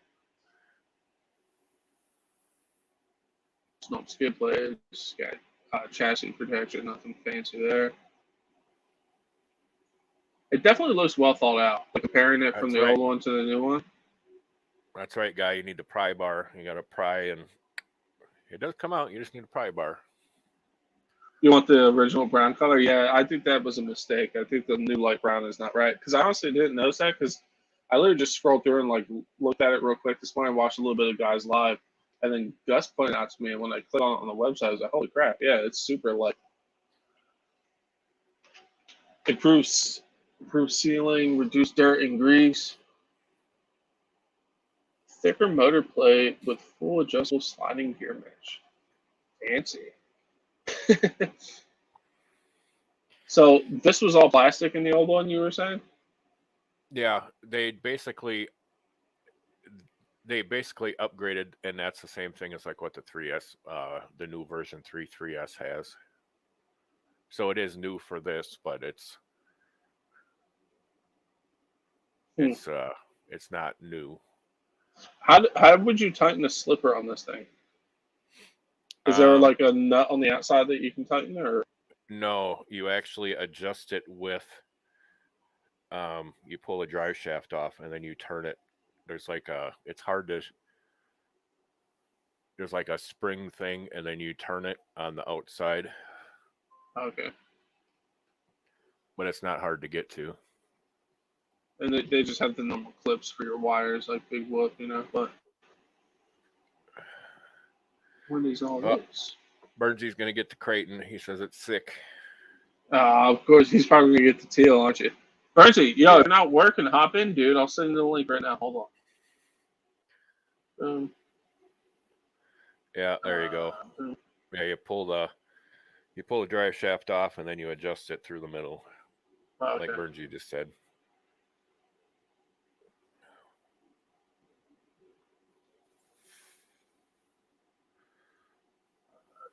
It's not skid plates, got chassis protection, nothing fancy there. It definitely looks well thought out. Like comparing it from the old one to the new one. That's right, guy. You need the pry bar. You got to pry, and it does come out. You just need a pry bar. You want the original brown color? Yeah, I think that was a mistake. I think the new light brown is not right. Because I honestly didn't notice that because I literally just scrolled through and like looked at it real quick this morning, watched a little bit of guys live, and then Gus pointed out to me, and when I clicked on the website, I was like, holy crap, yeah, it's super light. Improves sealing, reduced dirt and grease. Thicker motor plate with full adjustable sliding gear mesh. Fancy. So this was all plastic in the old one, you were saying? Yeah, they basically upgraded, and that's the same thing as like what the 3S, the new version 3.3S has. So it is new for this, but it's not new. How would you tighten the slipper on this thing? Is there like a nut on the outside that you can tighten, or no? You actually adjust it with. You pull a drive shaft off, and then you turn it. There's like it's hard to. There's like a spring thing, and then you turn it on the outside. Okay. But it's not hard to get to. And they just have the normal clips for your wires, like Big Whoop, but what is all this? Burnsy's going to get to Creighton. He says it's sick. Of course, he's probably going to get the teal, aren't you? Burnsy, if you're not working, hop in, dude. I'll send you the link right now. Hold on. Yeah, there you go. Yeah, you pull the drive shaft off, and then you adjust it through the middle, like Burnsy just said.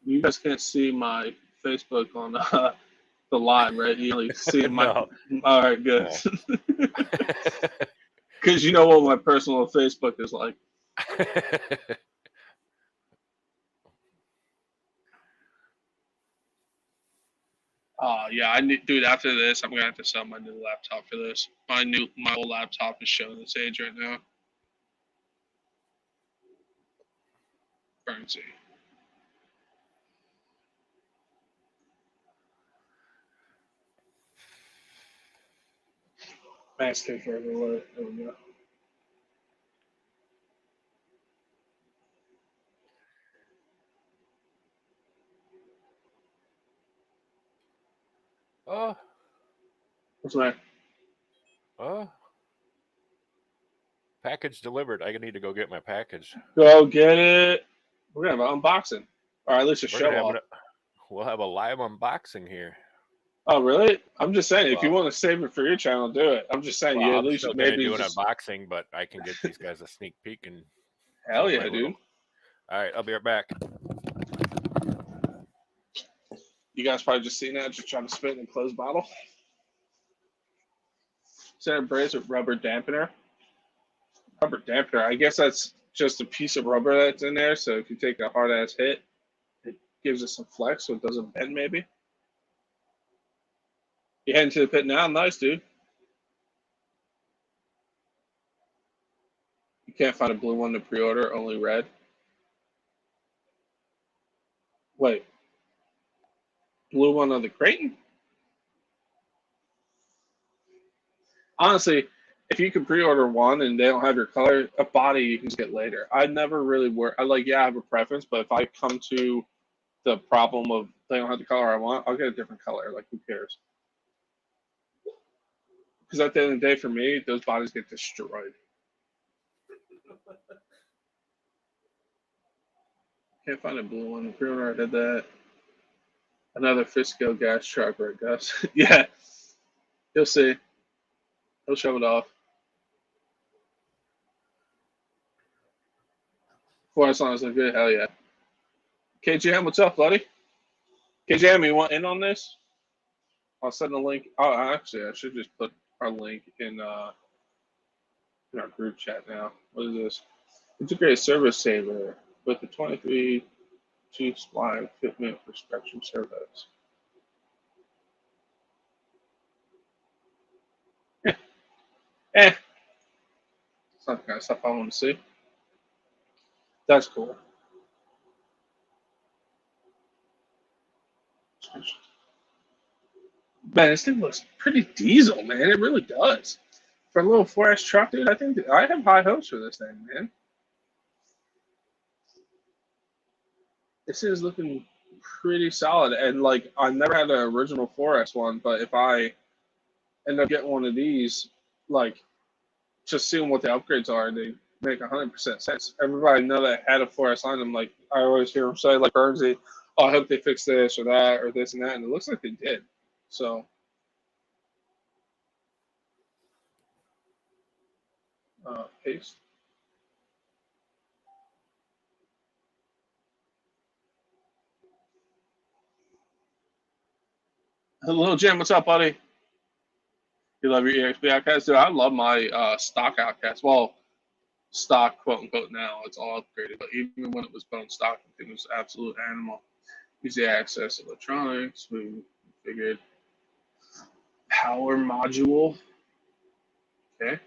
You guys can't see my Facebook on the live, right? You only see my. No. All right, good. Because you know what my personal Facebook is like. Yeah, I need, dude. After this, I'm gonna have to sell my new laptop for this. My old laptop is showing its age right now. see. Max take forever to load. There we go. Oh, What's that? oh. Package delivered. I need to go get my package. Go get it. We're gonna have an unboxing, or at least a We're gonna show have off. we'll have a live unboxing here. Oh, really? I'm just saying, if you Well, want to save it for your channel, do it. I'm just saying, well, you at I'm least still gonna maybe do an just unboxing, but I can get these guys a sneak peek and hell some of my yeah, little. dude. All right, I'll be right back. You guys probably just seen that, just trying to spit in a closed bottle. Center brace with rubber dampener. Rubber dampener. I guess that's just a piece of rubber that's in there. So if you take a hard ass hit, it gives it some flex so it doesn't bend. Maybe. You heading to the pit now? Nice, dude. You can't find a blue one to pre-order, only red. Wait, blue one on the Creighton? Honestly, if you can pre-order one and they don't have your color, a body you can just get later. I never really work. I have a preference, but if I come to the problem of they don't have the color I want, I'll get a different color. Like, who cares? Because at the end of the day, for me, those bodies get destroyed. Can't find a blue one. The pre-order, I did that. Another Fisco gas truck, right, Gus? Yeah, you'll see. He'll show it off. Forest Line is look good. Hell yeah. KJM, what's up, buddy? KJM, you want in on this? I'll send a link. Oh, actually, I should just put our link in our group chat now. What is this? Integrated service saver with the 23 chief supply equipment for Spectrum service. Eh, it's not the kind of stuff I want to see. That's cool. Man, this thing looks pretty diesel, man. It really does. For a little 4S truck, dude, I think I have high hopes for this thing, man. This is looking pretty solid. And, like, I never had an original 4S one, but if I end up getting one of these, like, just seeing what the upgrades are, they make 100% sense. Everybody I know that had a 4S line, I'm like, I always hear them say, like, Bernsey, oh, I hope they fix this or that or this and that. And it looks like they did. So, paste. Hello, Jim. What's up, buddy? You love your EXP outcast? Dude, I love my stock outcast. Well, stock, quote unquote, now. It's all upgraded. But even when it was bone stock, I think it was absolute animal. Easy access electronics. We figured power module. Okay.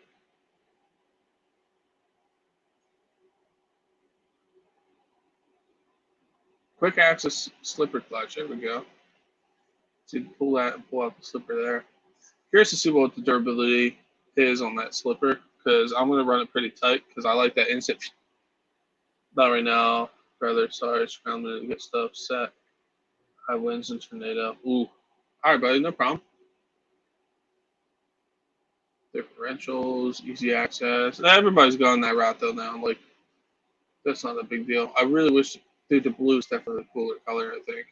Quick access slipper clutch. There we go. So you can pull that and pull out the slipper there. Curious to see what the durability is on that slipper because I'm going to run it pretty tight because I like that instant. Not right now. Rather, sorry. I'm going to get stuff set. High winds and tornado. Ooh. All right, buddy. No problem. Differentials, easy access. Everybody's going that route though now. Like, that's not a big deal. I really wish, dude, the blue is definitely a cooler color, I think.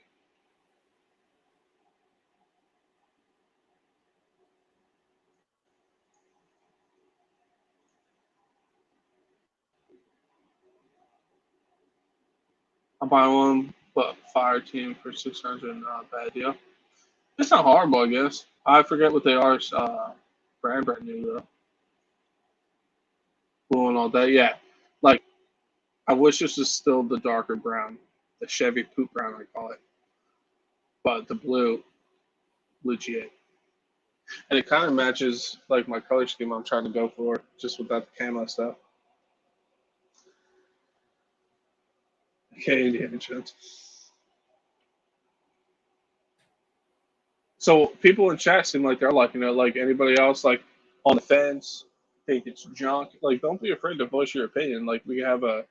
I'm buying one, but fire team for 600, not a bad deal. It's not horrible, I guess. I forget what they are. Brand new though. Blue and all that. Yeah, like I wish this was still the darker brown, the Chevy poop brown, I call it. But the blue, legit, and it kind of matches like my color scheme I'm trying to go for, just without the camo stuff. Okay, Indiana Jones. So people in chat seem like they're liking it. Like anybody else, like on the fence, think it's junk. Like, don't be afraid to voice your opinion. Like, we have a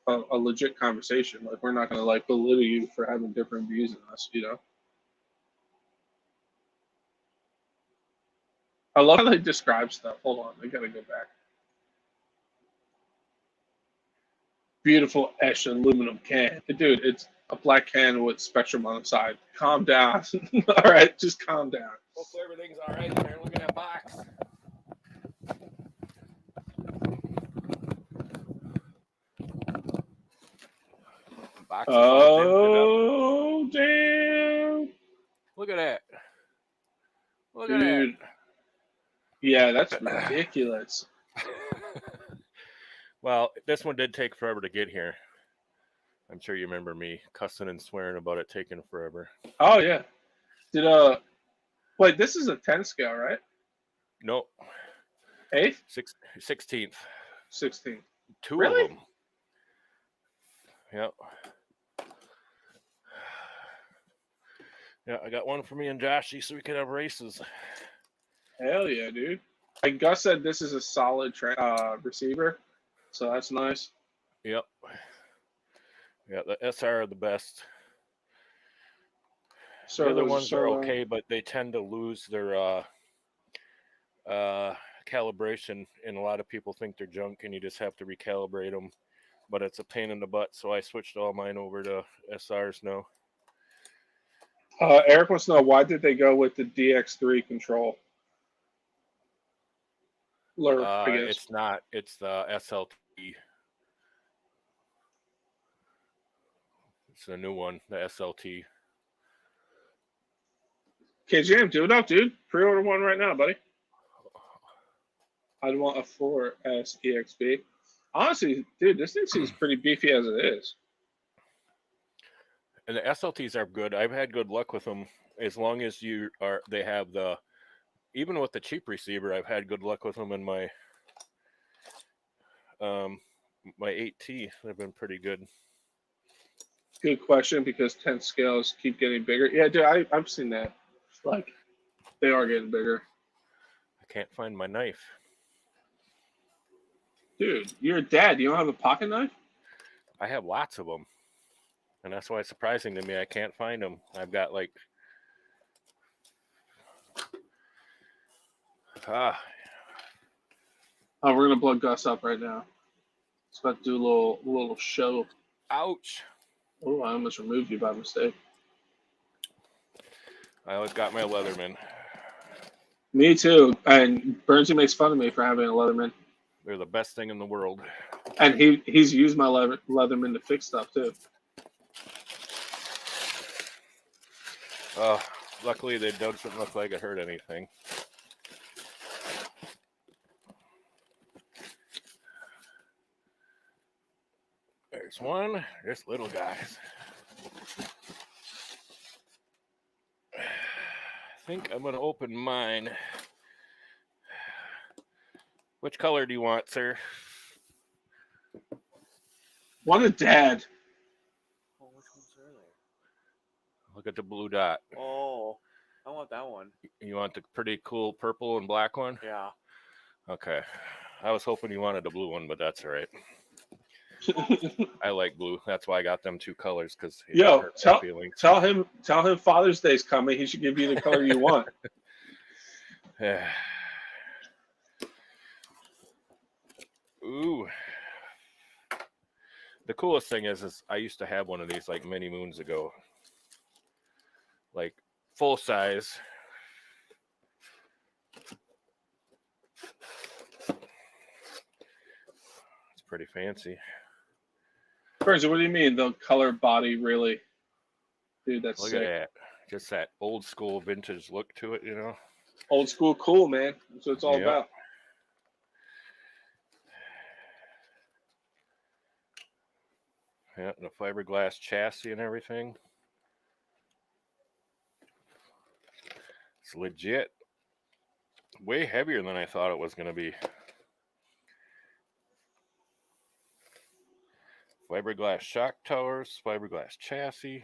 legit conversation. Like, we're not gonna like belittle you for having different views than us. You know. I love how they describe stuff. Hold on, I gotta go back. Beautiful etched aluminum can, dude. It's a black can with Spectrum on the side. Calm down. All right, just calm down. Hopefully everything's all right in there. Look at that box. Box is all dented up. Oh damn! Look at that. Look Dude. at Yeah, that's that. ridiculous. Well, this one did take forever to get here. I'm sure you remember me cussing and swearing about it taking forever. Oh yeah. Did wait, this is a 10 scale, right? Nope. 8th? 16th. 16th. Two Really? of them. Yep. Yeah, I got one for me and Joshy so we can have races. Hell yeah, dude. Like Gus said, this is a solid receiver, so that's nice. Yep. Yeah, the SR are the best. So the other ones are okay, but they tend to lose their calibration, and a lot of people think they're junk, and you just have to recalibrate them. But it's a pain in the butt, so I switched all mine over to SRs now. Eric wants to know, why did they go with the DX3 control? I guess. It's not. It's the SLT. It's the new one, the SLT. KJM, do it up, dude. Pre-order one right now, buddy. I'd want a 4S EXP. Honestly, dude, this thing seems pretty beefy as it is. And the SLTs are good. I've had good luck with them as long as they have the, even with the cheap receiver, I've had good luck with them in my my 8T. They've been pretty good. Good question, because 10 scales keep getting bigger. Yeah, dude, I've seen that. Like, they are getting bigger. I can't find my knife. Dude, you're a dad. You don't have a pocket knife? I have lots of them. And that's why it's surprising to me I can't find them. I've got like... Oh, we're going to blow Gus up right now. It's about to do a little show. Ouch. Oh, I almost removed you by mistake. I always got my Leatherman. Me too. And Bernsey makes fun of me for having a Leatherman. They're the best thing in the world. And he's used my Leatherman to fix stuff too. Luckily, they doesn't look like it hurt anything. There's one. There's little guys. I think I'm going to open mine. Which color do you want, sir? What a dad. Oh, which ones are there? Look at the blue dot. Oh, I want that one. You want the pretty cool purple and black one? Yeah. Okay. I was hoping you wanted the blue one, but that's all right. I like blue. That's why I got them two colors, because Yo, tell him Father's Day's coming. He should give you the color you want. Ooh. The coolest thing is I used to have one of these like many moons ago. Like full size. It's pretty fancy. Bernsey, what do you mean the color body really? Dude, that's Look sick. at that. Just that old school vintage look to it, you know? Old school cool, man. That's what it's all about. Yeah, the fiberglass chassis and everything. It's legit. Way heavier than I thought it was going to be. Fiberglass shock towers, fiberglass chassis.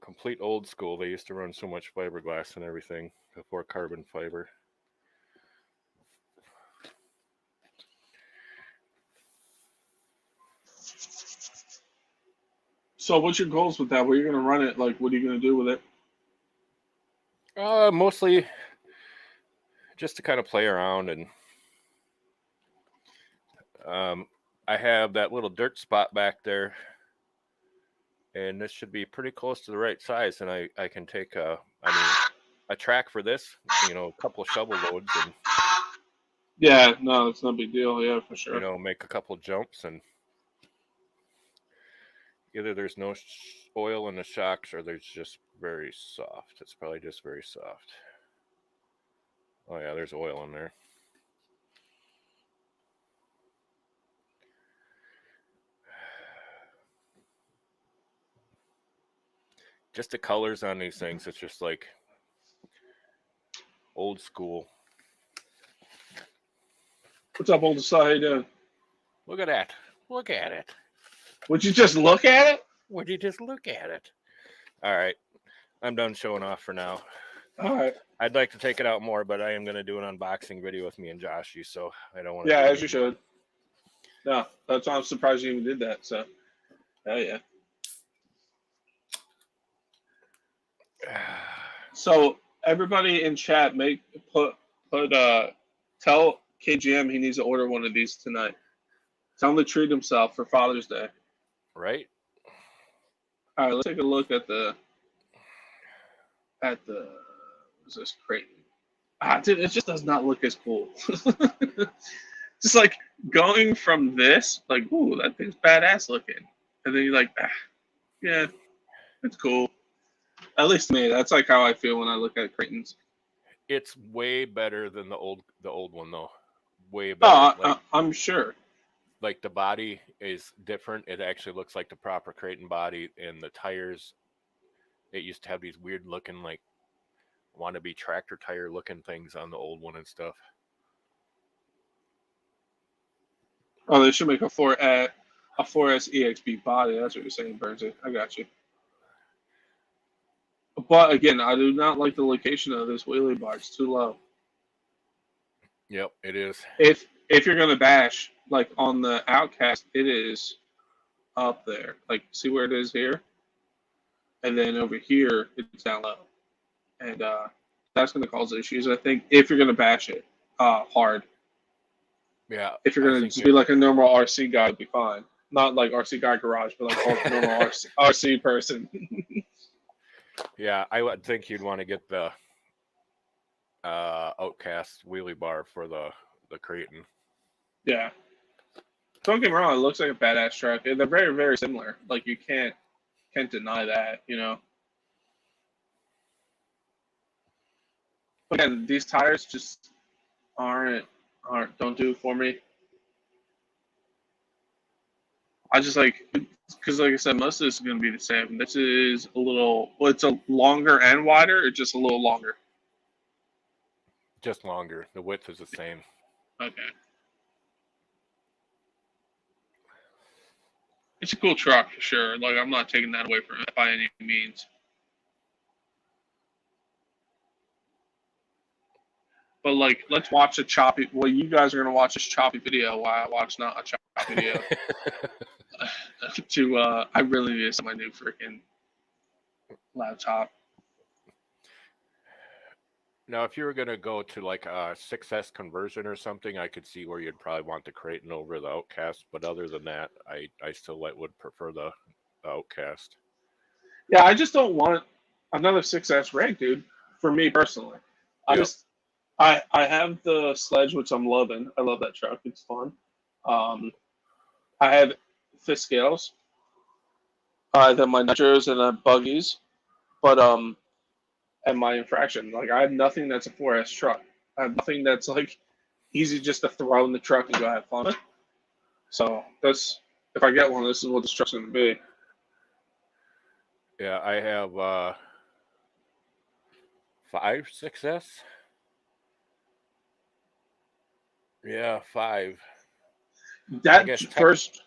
Complete old school. They used to run so much fiberglass and everything before carbon fiber. So what's your goals with that? Where are you going to run it? Like, what are you going to do with it? Mostly just to kind of play around, and I have that little dirt spot back there, and this should be pretty close to the right size, and I can take a track for this, a couple of shovel loads, and Yeah, no, it's no big deal. Yeah, for sure. make a couple jumps, and either there's no oil in the shocks or there's just very soft. It's probably just very soft. Oh yeah, there's oil in there. Just the colors on these things, it's just like old school. What's up, oldest? How you doing? Look at that. Look at it. Would you just look at it? Would you just look at it? All right. I'm done showing off for now. All right. I'd like to take it out more, but I am going to do an unboxing video with me and Joshy, so I don't want to. Yeah, as you should. No, that's why I'm surprised you even did that. So, hell yeah. So everybody in chat, tell KGM he needs to order one of these tonight. Tell him to treat himself for Father's Day. Right. All right, let's take a look at the what's this Creighton? Dude, it just does not look as cool. Just like going from this, like, ooh, that thing's badass looking, and then you're like, yeah, it's cool. At least to me, that's like how I feel when I look at Creightons. It's way better than the old one though. Way better. Oh, I'm sure. Like the body is different. It actually looks like the proper Creighton body, and the tires. It used to have these weird looking, like, wannabe tractor tire looking things on the old one and stuff. Oh, they should make a 4S EXP body. That's what you're saying, Burnsy. I got you. But again, I do not like the location of this wheelie bar. It's too low. Yep, it is. If you're gonna bash, like on the Outcast, it is up there. Like, see where it is here, and then over here it's down low, and that's gonna cause issues. I think if you're gonna bash it hard. Yeah. If you're gonna just be like a normal RC guy, it'd be fine. Not like RC guy garage, but like a normal RC person. Yeah, I would think you'd want to get the Outcast wheelie bar for the Creighton. Yeah. Don't get me wrong, it looks like a badass truck. They're very, very similar. Like, you can't deny that, But again, these tires just don't do it for me. I just because like I said, most of this is going to be the same. This is it's a longer and wider, or just a little longer? Just longer. The width is the same. Okay. It's a cool truck for sure. Like, I'm not taking that away from it by any means. But like, let's watch a choppy. Well, you guys are gonna watch this choppy video while I watch not a choppy video. I really need to set my new freaking laptop. Now, if you were going to go to like a 6S conversion or something, I could see where you'd probably want the Creighton over the Outcast. But other than that, I still would prefer the Outcast. Yeah, I just don't want another 6S rig, dude. For me personally, Yep. I have the Sledge, which I'm loving. I love that truck. It's fun. I have fifth scales. I have my nitros and buggies, but and my infraction. Like, I have nothing that's a 4S truck. I have nothing that's like easy just to throw in the truck and go have fun. So that's, if I get one, this is what this truck's gonna be. Yeah, I have 5 6S. Yeah, 5. I That guess first,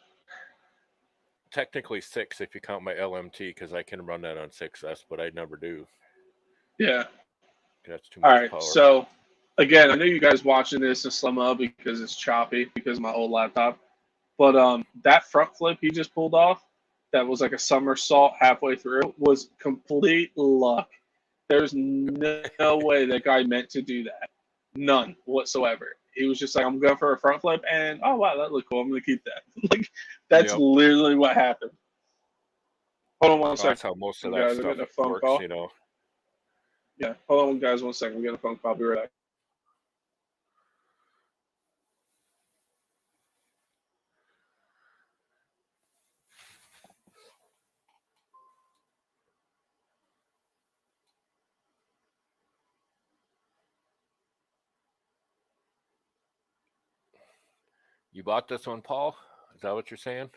technically 6 if you count my LMT because I can run that on 6S, but I never do. yeah. That's too All much right. power. So again, I know you guys watching this in slow mo because it's choppy because of my old laptop. But that front flip he just pulled off, that was like a somersault halfway through, was complete luck. There's no way that guy meant to do that. None whatsoever. He was just like, I'm going for a front flip, and oh wow, that looked cool. I'm gonna keep that. Like that's Yep. literally what happened. Hold on one Well, that's second, how most of that guys. I'm stuff getting a phone works, call. you know. Yeah, hold on, guys. 1 second. I'm getting a phone call. I'll be right back. You bought this one, Paul? Is that what you're saying?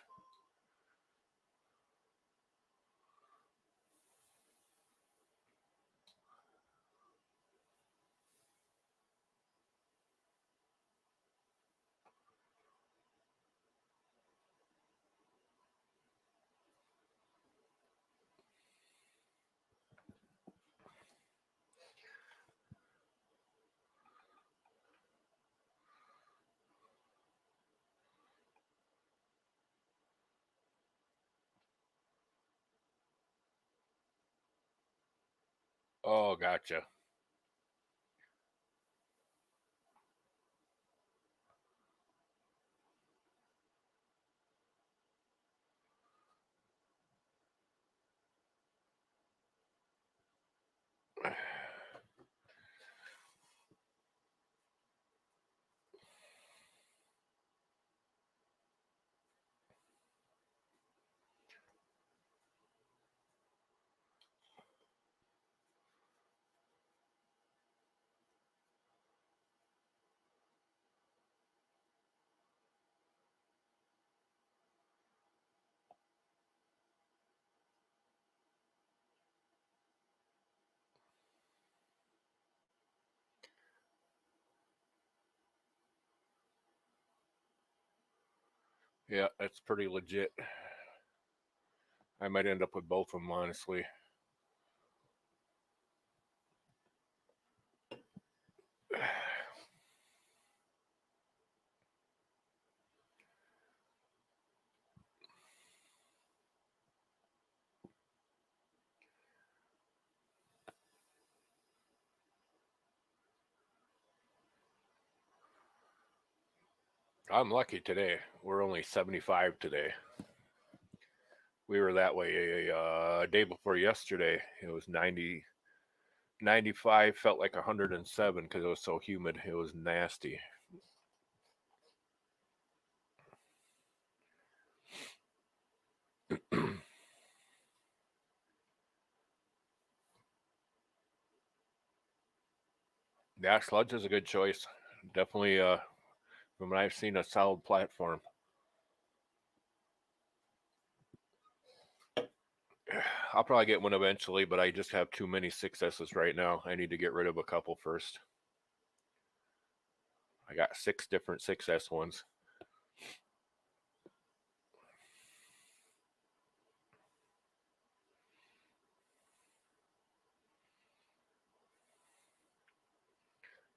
Oh, gotcha. Yeah, that's pretty legit. I might end up with both of them, honestly. I'm lucky today. We're only 75 today. We were that way a day before yesterday. It was 90, 95, felt like 107 because it was so humid. It was nasty. Yeah, sludge is a good choice. Definitely, from what I've seen, a solid platform. I'll probably get one eventually, but I just have too many 6S's right now. I need to get rid of a couple first. I got 6 different 6S ones.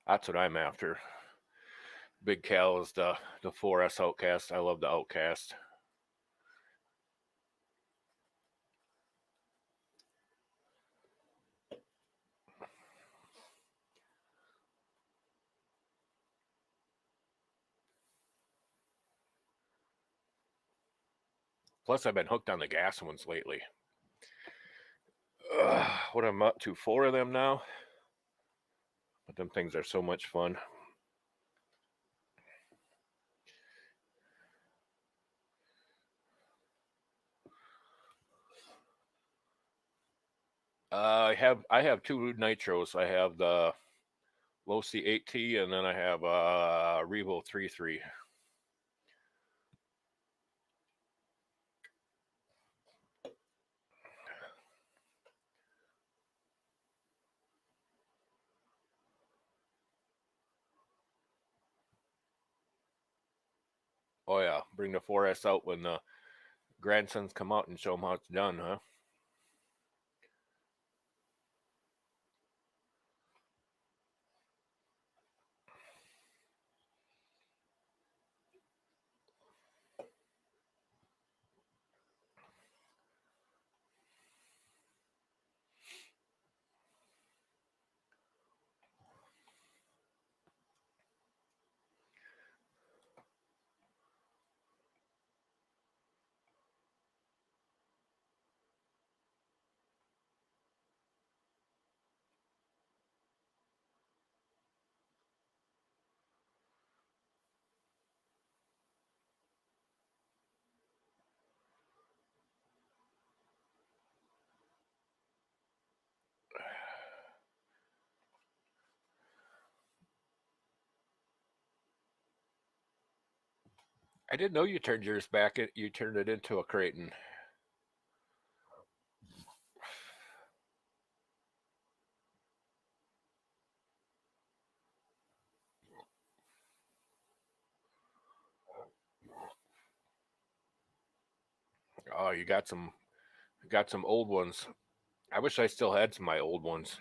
That's what I'm after. Big Cal is the 4S Outcast. I love the Outcast. Plus, I've been hooked on the gas ones lately. What I'm up to, 4 of them now. But them things are so much fun. I have 2 nitros. I have the Low C8T and then I have Revo 33. Oh yeah, bring the 4S out when the grandsons come out and show them how it's done, huh? I didn't know you turned yours back. You turned it into a Creighton. Oh, you got some old ones. I wish I still had some of my old ones.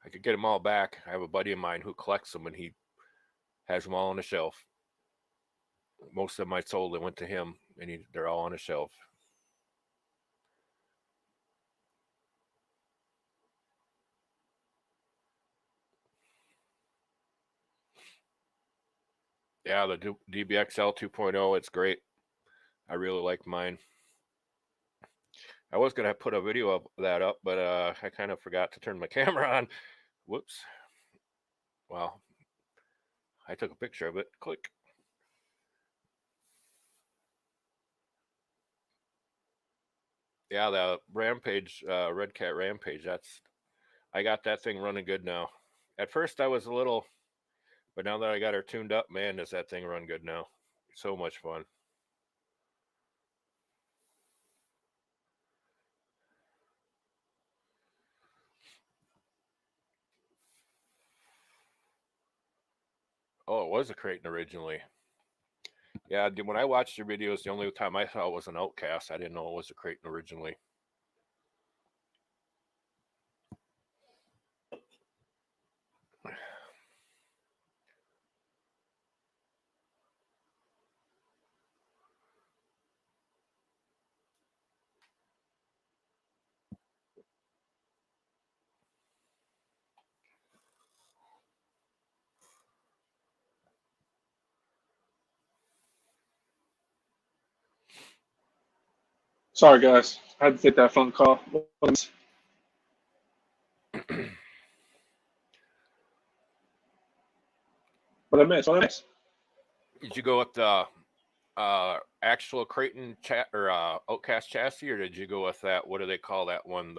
I could get them all back. I have a buddy of mine who collects them, and he has them all on the shelf. Most of them I sold. They went to him, and they're all on a shelf. Yeah, the DBXL 2.0, it's great. I really like mine. I was gonna put a video of that up, but I kind of forgot to turn my camera on. Whoops. Well, I took a picture of it. Click. Yeah, the Rampage, Red Cat Rampage. I got that thing running good now. At first, I was a little, but now that I got her tuned up, man, does that thing run good now? So much fun. Oh, it was a Creighton originally. Yeah, when I watched your videos, the only time I saw it was an Outcast. I didn't know it was a Creighton originally. Sorry, guys. I had to take that phone call. What I missed? What I missed? Did you go with the actual Creighton or Outcast chassis, or did you go with that? What do they call that one?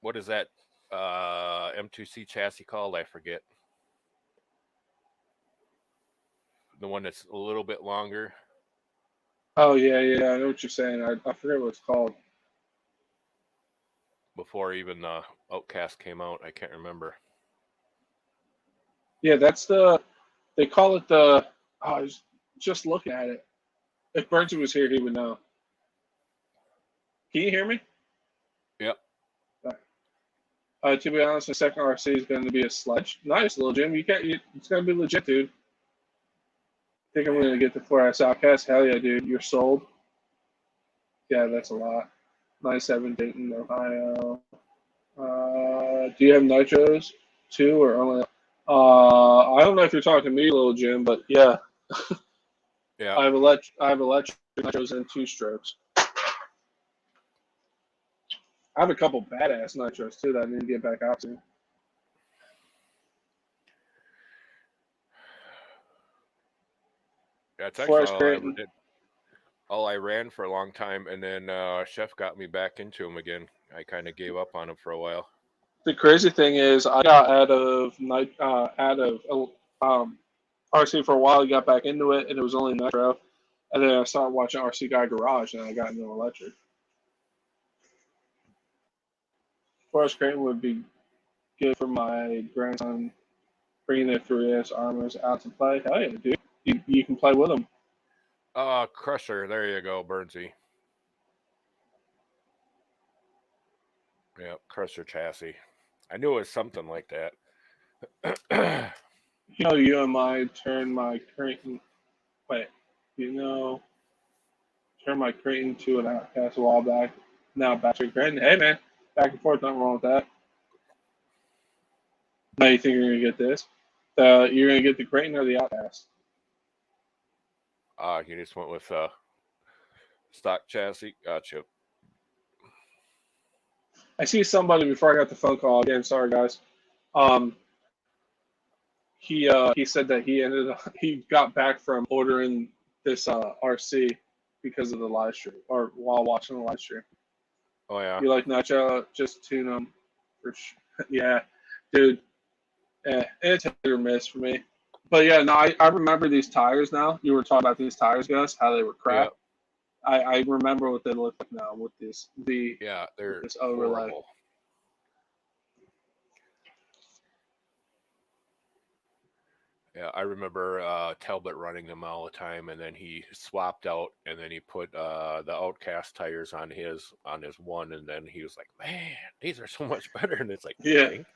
What is that M2C chassis called? I forget. The one that's a little bit longer. Oh yeah, yeah. I know what you're saying. I forget what it's called. Before even the Outcast came out, I can't remember. Yeah, that's the. They call it the. Oh, I was just looking at it. If Burnsy was here, he would know. Can you hear me? Yep. To be honest, the second RC is going to be a sledge. Nice, little Jim. You can't. It's going to be legit, dude. Think I'm going to get the 4S Outcast? Hell yeah, dude. You're sold. Yeah, that's a lot. 97 Dayton, Ohio. Do you have nitros too, or only? I don't know if you're talking to me, little Jim, but yeah, Yeah. I have electric nitros and 2-strokes. I have a couple badass nitros too that I need to get back out to. Yeah, it's actually Forest all I ever Creighton. did. All I ran for a long time, and then Chef got me back into them again. I kind of gave up on them for a while. The crazy thing is, I got out of RC for a while. Got back into it, and it was only nitro. And then I started watching RC Guy Garage, and I got into electric. Forest Creighton would be good for my grandson, bringing the 3S Arrmas out to play. Hell yeah, dude. You can play with them. Crusher. There you go, Burnsy. Yeah, Crusher chassis. I knew it was something like that. You know, you and I turned my Creighton. Wait, you know, turned my Creighton to an Outcast a while back. Now back to Creighton. Hey man, back and forth, nothing wrong with that. Now you think you're gonna get this? You're gonna get the Creighton or the Outcast? You just went with stock chassis. Gotcha. I see somebody before I got the phone call again. Sorry guys. Um, he said that he got back from ordering this RC because of the live stream or while watching the live stream. Oh yeah. You like Nacho? Just tune them for sure. Yeah, dude. It's hit or miss for me. But yeah, no, I remember these tires now. You were talking about these tires, Gus, how they were crap. Yeah. I remember what they look like now with this they're this overlay. horrible. Yeah, I remember Talbot running them all the time, and then he swapped out, and then he put the Outcast tires on his one, and then he was like, "Man, these are so much better." And it's like, Yeah. Think?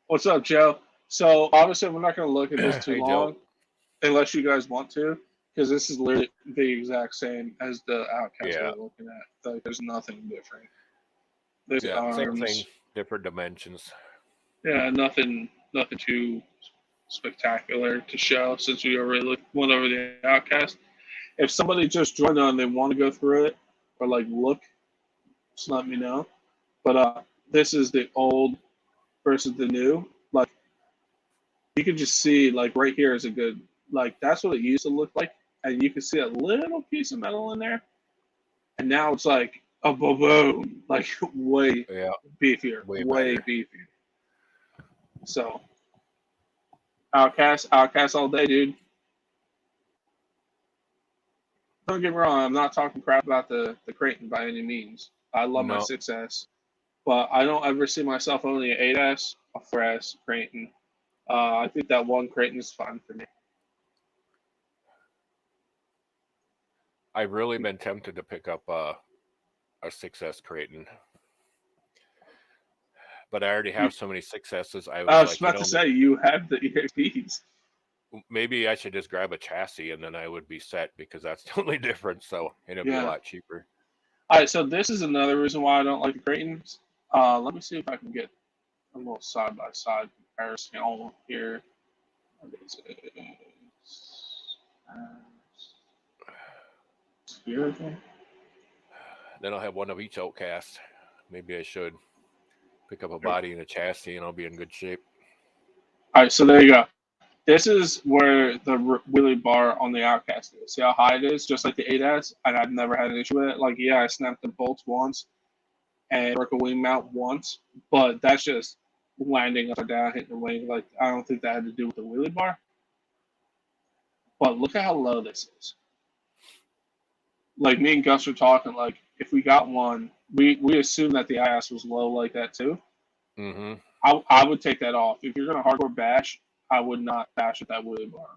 What's up, Joe? So obviously we're not going to look at this too Hey, long, Joe. unless you guys want to, because this is literally the exact same as the Outcast Yeah. we're looking at. Like, there's nothing different. There's Yeah, arms. same thing, different dimensions. Yeah, nothing too spectacular to show since we already went over the Outcast. If somebody just joined on and they want to go through it or like look, just let me know. But this is the old versus the new. Like you can just see like right here is a good like that's what it used to look like, and you can see a little piece of metal in there, and now it's like a boom, like way beefier, way beefier. So Outcast all day, dude. Don't get me wrong, I'm not talking crap about the Creighton by any means. I love my 6S, but I don't ever see myself owning an 8S, a 4S Creighton. I think that one Creighton is fine for me. I've really been tempted to pick up a 6S Creighton, but I already have so many 6Ss. I was about to say, you have the EXPs. Maybe I should just grab a chassis and then I would be set because that's the only difference. So it'll be a lot cheaper. All right, so this is another reason why I don't like the Creightons. Let me see if I can get a little side-by-side comparison here. Then I'll have one of each Outcast. Maybe I should pick up a body and a chassis and I'll be in good shape. All right, so there you go. This is where the wheelie bar on the Outcast is. See how high it is? Just like the 8S, and I've never had an issue with it. Like, yeah, I snapped the bolts once and broke a wing mount once, but that's just landing upside down, hitting the wing. Like, I don't think that had to do with the wheelie bar. But look at how low this is. Like, me and Gus were talking, like, if we got one, we assume that the IS was low like that, too. Mm-hmm. I would take that off. If you're going to hardcore bash, I would not bash with that wheelie bar.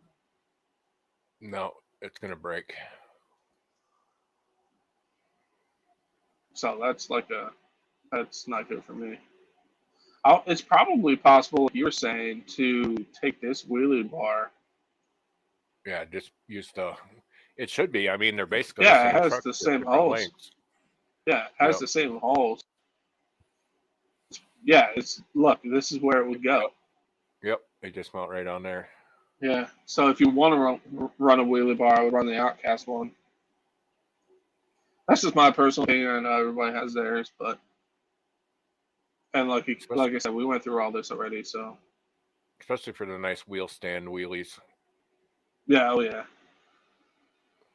No, it's going to break. So that's not good for me. It's probably possible, like you were saying, to take this wheelie bar. Yeah, just use it should be. I mean, they're basically it has the same holes. Lengths. Yeah, it has the same holes. Yeah, look, this is where it would go. Yep, they just mount right on there. Yeah, so if you want to run a wheelie bar, I would run the Outcast one. That's just my personal opinion. I know everybody has theirs, but like I said, we went through all this already, so especially for the nice wheel stand wheelies. Yeah, oh yeah.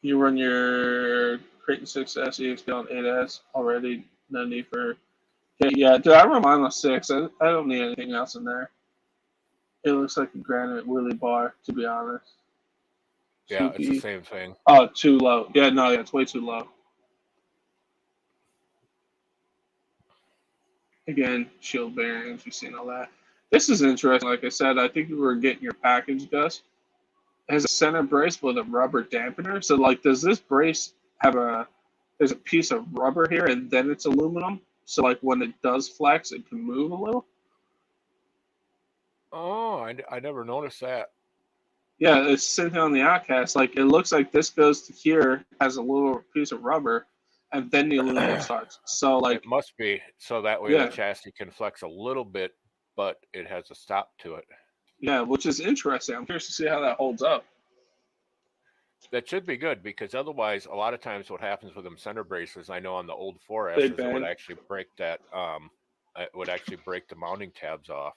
You run your Creighton 6S EXP on 8S already. No need for. Yeah, dude, I run mine on 6. I don't need anything else in there. It looks like a granite wheelie bar, to be honest. Yeah, it's the same thing. Oh, too low. Yeah, it's way too low. Again, shield bearings, we've seen all that. This is interesting. Like I said, I think we were getting your package, Gus. It has a center brace with a rubber dampener. So, like, does this brace have there's a piece of rubber here and then it's aluminum? So, like, when it does flex, it can move a little? Oh, I never noticed that. Yeah, it's sitting on the outcast. Like, it looks like this goes to here, has a little piece of rubber, and then the aluminum starts. So, like, It must be so that way the yeah, chassis can flex a little bit, but it has a stop to it. yeah, which is interesting. I'm curious to see how that holds up. That should be good because otherwise, a lot of times, what happens with them center braces, I know on the old 4S, Big is it would bang. actually break that. It would actually break the mounting tabs off,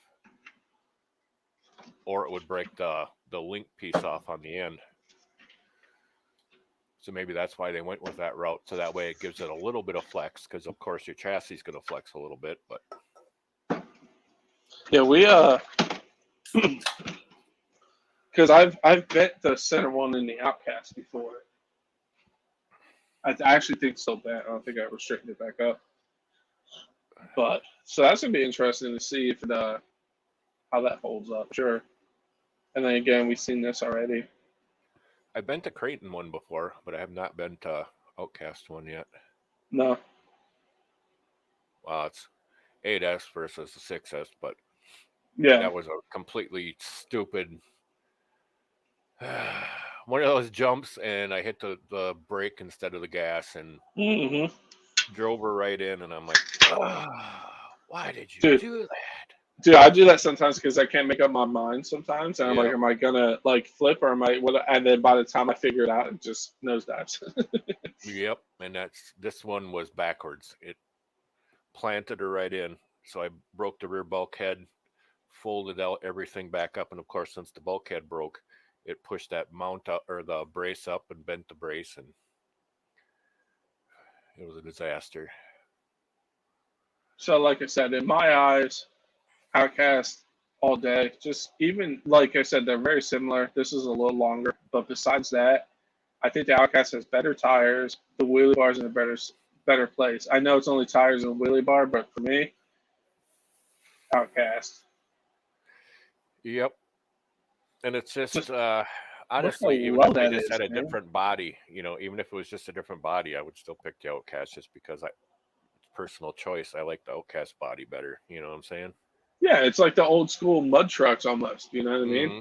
or it would break the link piece off on the end. So maybe that's why they went with that route. So that way it gives it a little bit of flex because, of course, your chassis is going to flex a little bit. But Yeah, we because I've bent the center one in the outcast before. I actually think it's still bent. I don't think I ever straightened it back up. But so that's gonna be interesting to see if how that holds up. Sure. And then again, we've seen this already. I've been to Creighton one before, but I have not been to Outcast one yet. No. Well, it's 8S versus the 6S, but Yeah. that was a completely stupid one of those jumps, and I hit the brake instead of the gas and Mm-hmm. drove her right in, and I'm like, oh, why did you Dude, do that? dude, I do that sometimes because I can't make up my mind sometimes, and I'm like, Yep. am I gonna like flip or am I? What? And then by the time I figure it out, it just nosedives. Yep, and this one was backwards. It planted her right in, so I broke the rear bulkhead, folded out everything back up, and of course, since the bulkhead broke, it pushed that mount up or the brace up and bent the brace, and it was a disaster. So, like I said, in my eyes, Outcast all day. Just even like I said, they're very similar. This is a little longer, but besides that, I think the Outcast has better tires. The wheelie bar's in a better place. I know it's only tires and wheelie bar, but for me, Outcast. Yep, and it's just Just look how honestly, even low if they that just is, had a man. different body, even if it was just a different body, I would still pick the Outcast just because personal choice. I like the Outcast body better. You know what I'm saying? Yeah, it's like the old school mud trucks almost. You know what I mean? Mm-hmm.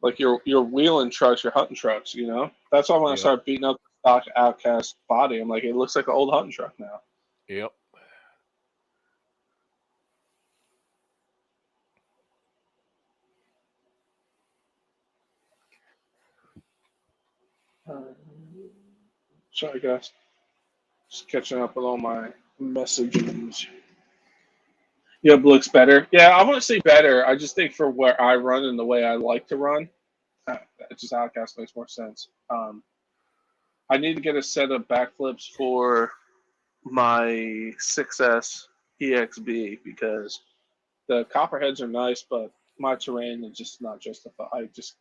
Like your wheeling trucks, your hunting trucks. You know, that's why when I Yep. start beating up the stock Outcast body, I'm like, it looks like an old hunting truck now. Yep. Sorry, guys. Just catching up with all my messages. Yep, looks better. Yeah, I want to say better. I just think for where I run and the way I like to run, it just Outcast makes more sense. I need to get a set of backflips for my 6S EXB because the copperheads are nice, but my terrain is just not justified. Just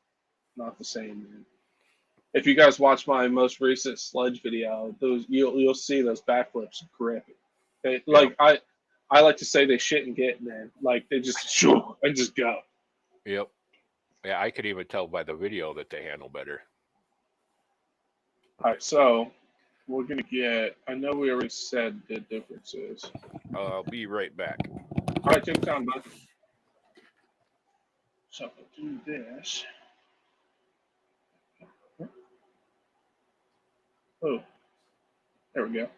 not the same. Man. If you guys watch my most recent sledge video, those you'll see those backflips grip. Yep. I like to say they shit and get, man. Like they just shoo and just go. Yep. Yeah, I could even tell by the video that they handle better. All right, so we're gonna get. I know we already said the differences. I'll be right back. All right, take your time, bud. So we'll do this. Oh, there we go.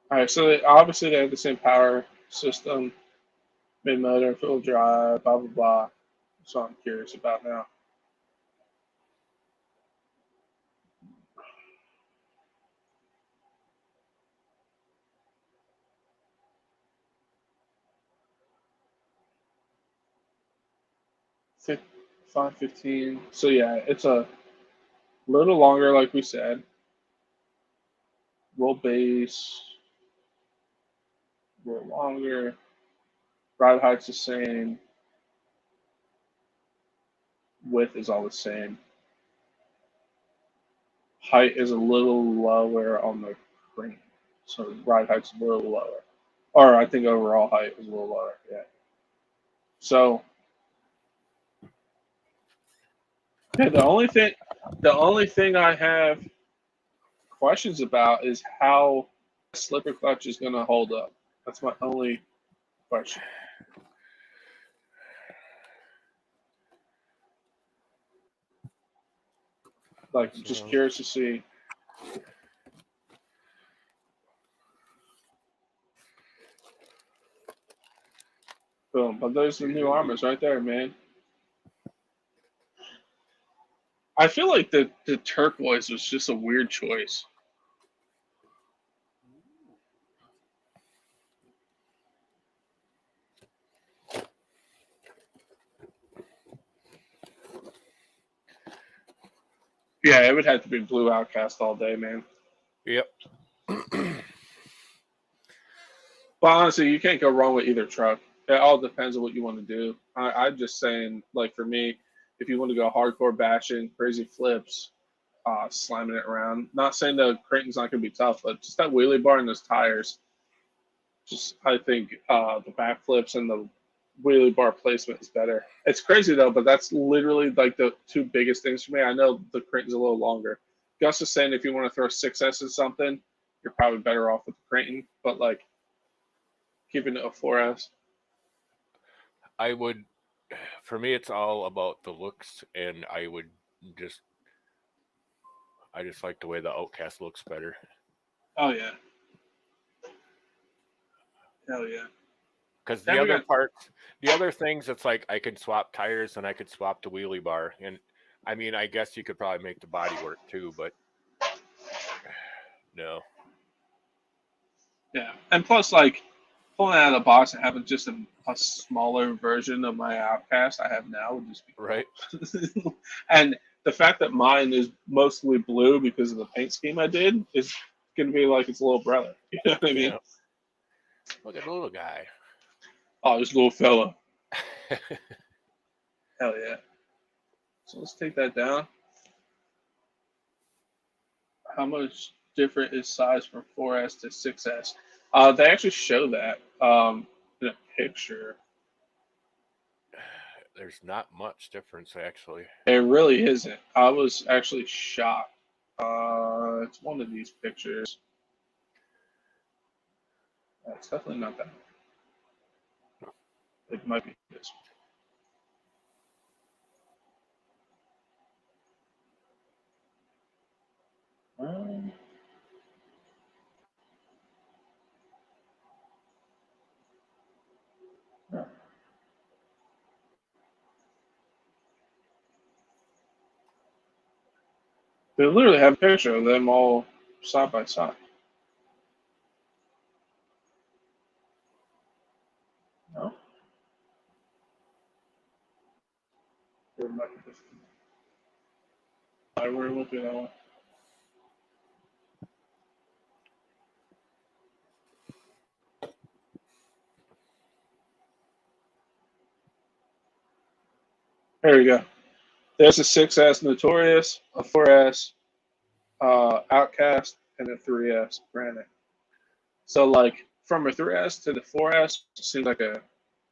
All right, so obviously they have the same power system, mid motor, full drive, blah blah blah. That's what I'm curious about now. Fif- 515. So yeah, it's a little longer, like we said. roll base, roll longer. Ride height's the same. Width is all the same. Height is a little lower on the crane, so ride height's a little lower. Or I think overall height is a little lower. Yeah. So yeah, the only thing I have questions about is how slipper clutch is going to hold up. That's my only question. Like, I'm just curious to see. Boom. But there's the new Arrmas right there, man. I feel like the turquoise was just a weird choice. Yeah, it would have to be blue outcast all day, man. Yep. But honestly, you can't go wrong with either truck. It all depends on what you want to do. I'm just saying, like for me, if you want to go hardcore bashing, crazy flips, slamming it around. Not saying the Creighton's not going to be tough, but just that wheelie bar and those tires. Just I think the back flips and the wheelie bar placement is better. It's crazy though, but that's literally like the two biggest things for me. I know the Creighton's a little longer. Gus is saying if you want to throw 6S in something, you're probably better off with the Creighton, but like keeping it a 4S. I would, for me, it's all about the looks, and I just like the way the Outcast looks better. Oh yeah. Hell yeah. Because the other things, it's like I can swap tires and I could swap the wheelie bar, and I mean, I guess you could probably make the body work too, but no. Yeah, and plus, like pulling out of the box and having just a smaller version of my Outcast I have now would just be right. And the fact that mine is mostly blue because of the paint scheme I did is going to be like its little brother. You know what I mean? Yeah. Look at the little guy. Oh, this little fella. Hell yeah. So let's take that down. How much different is size from 4S to 6S? They actually show that in a picture. There's not much difference, actually. It really isn't. I was actually shocked. It's one of these pictures. It's definitely not that. It might be this one. Yeah. They literally have a picture of them all side by side. No? It might be this one. I were looking at that one. There you go. There's a 6S Notorious, a 4S Outcast, and a 3S Granite. So, like, from a 3S to the 4S, seems like a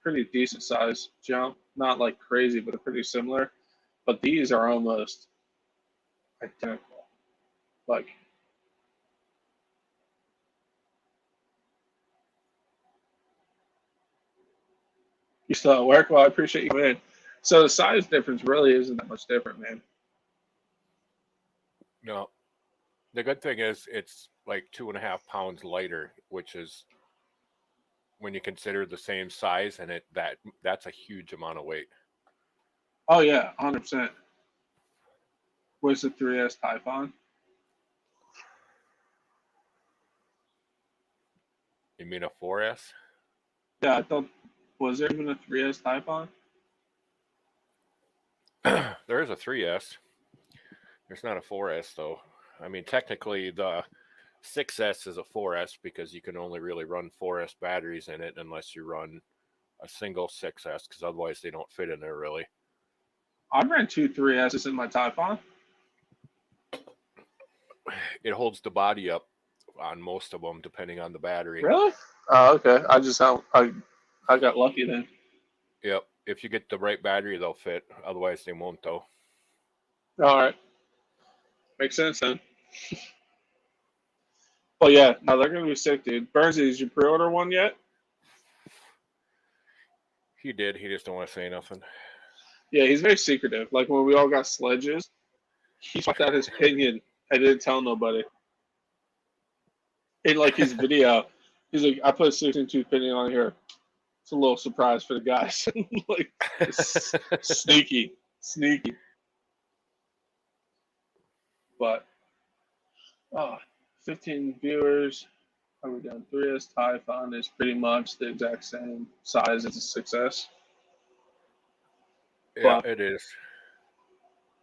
pretty decent size jump. Not like crazy, but pretty similar. But these are almost identical. Like, you still at work? Well, I appreciate you coming in. So the size difference really isn't that much different, man. No. The good thing is it's like 2.5 pounds lighter, which is when you consider the same size, and that's a huge amount of weight. Oh yeah, 100%. Where's the 3S Typhon? You mean a 4S? Yeah, I thought, was there even a 3S Typhon? There is a 3S. There's not a 4S though. I mean, technically the 6S is a 4S because you can only really run 4S batteries in it unless you run a single 6S, because otherwise they don't fit in there really. I ran 2 3Ss in my Typhon. It holds the body up on most of them depending on the battery. Really? Oh, okay. I got lucky then. Yep. If you get the right battery, they'll fit. Otherwise, they won't, though. All right. Makes sense then. But yeah, no, they're gonna be sick, dude. Burnsy, did you pre-order one yet? He did. He just don't want to say nothing. Yeah, he's very secretive. Like when we all got sledges, he left out his opinion and didn't tell nobody. In like his video, he's like, I put a 16 opinion on here. It's a little surprise for the guys. Like sneaky. But 15 viewers. How are we doing? 3S Typhon is pretty much the exact same size as a 6S. Yeah, But it is.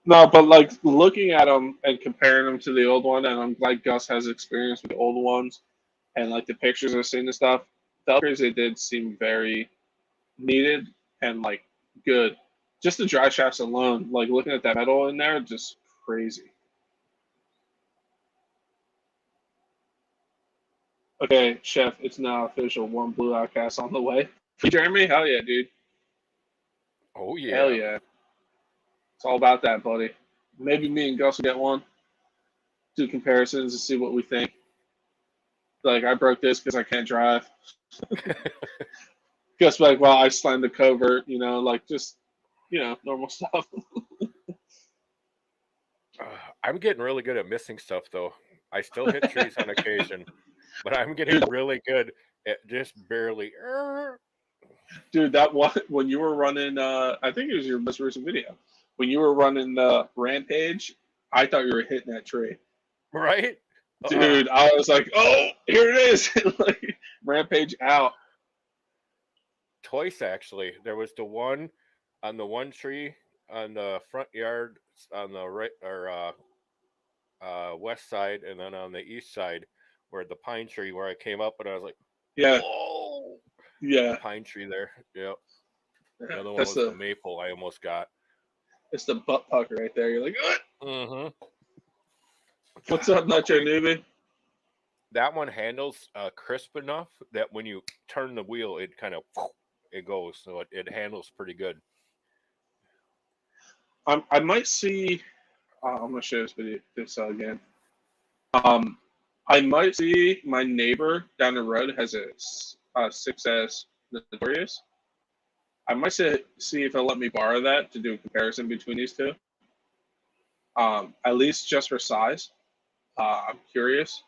no, but like looking at them and comparing them to the old one, and I'm glad Gus has experience with the old ones, and like the pictures I've seen and stuff. The upgrades they did seem very needed and like good. Just the dry shafts alone, like looking at that metal in there, just crazy. Okay, Chef, it's now official. One Blue Outcast on the way. Jeremy, hell yeah, dude. Oh, yeah. Hell yeah. It's all about that, buddy. Maybe me and Gus will get one. Do comparisons and see what we think. Like, I broke this because I can't drive. Gus like, well, I slammed the covert, like just, normal stuff. I'm getting really good at missing stuff, though. I still hit trees on occasion, but I'm getting really good at just barely. Dude, that one, when you were running, I think it was your most recent video. When you were running Rampage, I thought you were hitting that tree. Right? Dude, I was like, oh, here it is. Like, Rampage out. Twice, actually. There was the one on the one tree on the front yard on the right or west side, and then on the east side where the pine tree where I came up and I was like, Yeah. whoa. Yeah. Pine tree there. Yep. The other one That's was the maple I almost got. It's the butt pucker right there. You're like, Mm-hmm. What's up, Nacho Newbie? That one handles crisp enough that when you turn the wheel, it kind of it goes, so it handles pretty good. I might see. I'm gonna share this again. I might see my neighbor down the road has a 6S Notorious. I might see if he'll let me borrow that to do a comparison between these two. At least just for size. I'm curious.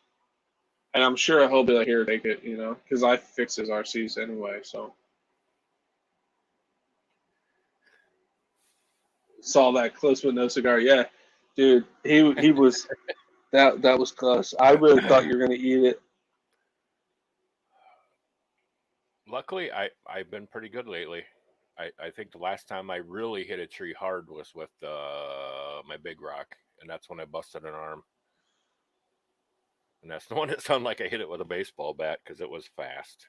And I'm sure he'll be like, here, take it, because I fix his RCs anyway, so. Saw that close with no cigar. Yeah, dude, he was, that was close. I really thought you were going to eat it. Luckily, I've been pretty good lately. I think the last time I really hit a tree hard was with my big rock, and that's when I busted an arm. And that's the one that sounded like I hit it with a baseball bat because it was fast.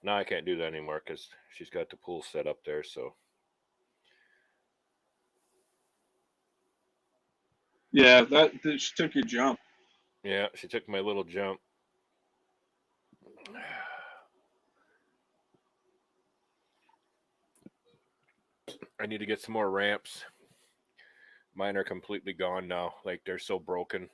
Now I can't do that anymore because she's got the pool set up there, so. Yeah, she took your jump. Yeah, she took my little jump. I need to get some more ramps. Mine are completely gone now. Like, they're so broken.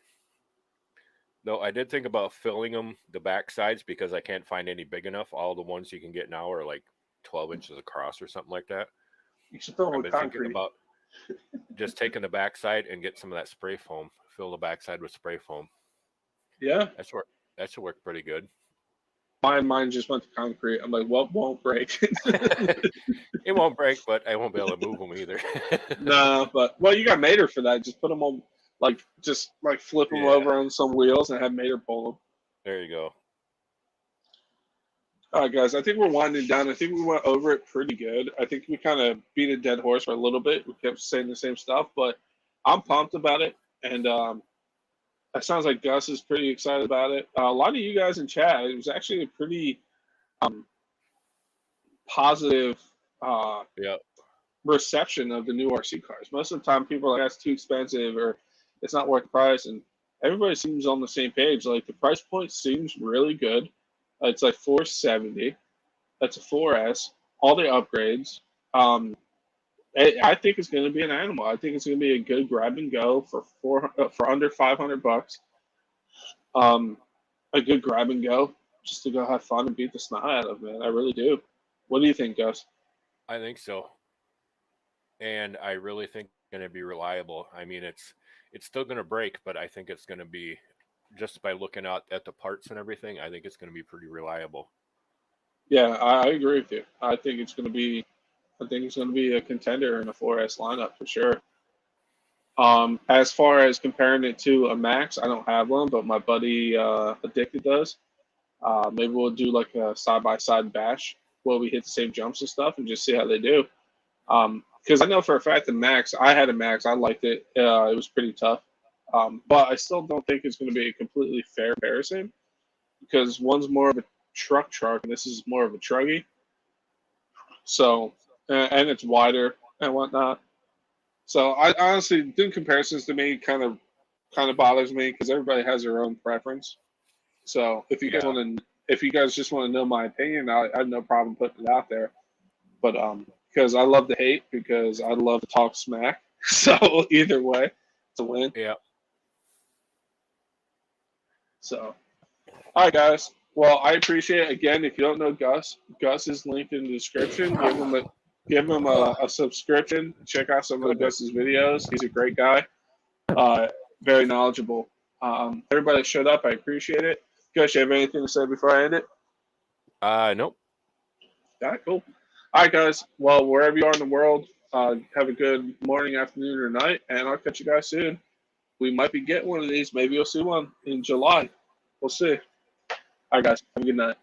Though I did think about filling them, the back sides, because I can't find any big enough. All the ones you can get now are like 12 inches across or something like that. You should fill them I've with been concrete. thinking about just taking the backside and get some of that spray foam. Fill the backside with spray foam. Yeah. That should work pretty good. Mine just went to concrete. I'm like, well, won't break. It won't break, but I won't be able to move them either. No, but well, you got Mater for that. Just put them on, just flip them over on some wheels and have Mater pull them. There you go. All right, guys. I think we're winding down. I think we went over it pretty good. I think we kind of beat a dead horse for a little bit. We kept saying the same stuff, but I'm pumped about it. And It sounds like Gus is pretty excited about it. A lot of you guys in chat, it was actually a pretty um, positive Yeah. reception of the new RC cars. Most of the time, people are like, that's too expensive or it's not worth the price. And everybody seems on the same page. Like, the price point seems really good. It's like 470. That's a 4S. All the upgrades. I think it's going to be an animal. I think it's going to be a good grab and go for under $500. A good grab and go just to go have fun and beat the snot out of, man. I really do. What do you think, Gus? I think so. And I really think it's going to be reliable. I mean, it's still going to break, but I think it's going to be, just by looking out at the parts and everything, I think it's going to be pretty reliable. Yeah, I agree with you. I think it's going to be a contender in the 4S lineup for sure. As far as comparing it to a Max, I don't have one, but my buddy Addicted does. Maybe we'll do like a side-by-side bash where we hit the same jumps and stuff and just see how they do. Because I know for a fact the Max, I had a Max, I liked it. It was pretty tough. But I still don't think it's going to be a completely fair comparison because one's more of a truck and this is more of a truggy. So, and it's wider and whatnot. So I honestly, doing comparisons to me kind of bothers me because everybody has their own preference. So if you guys Yeah. if you guys just want to know my opinion, I have no problem putting it out there. But because I love to hate, because I love to talk smack. So either way, it's a win. Yeah. So, all right, guys. Well, I appreciate it. Again, if you don't know Gus, Gus is linked in the description. Give him a subscription. Check out some of Gus's videos. He's a great guy. Very knowledgeable. Everybody that showed up, I appreciate it. Gus, you have anything to say before I end it? Nope. All right, cool. All right, guys. Well, wherever you are in the world, have a good morning, afternoon, or night, and I'll catch you guys soon. We might be getting one of these. Maybe you'll see one in July. We'll see. All right, guys. Have a good night.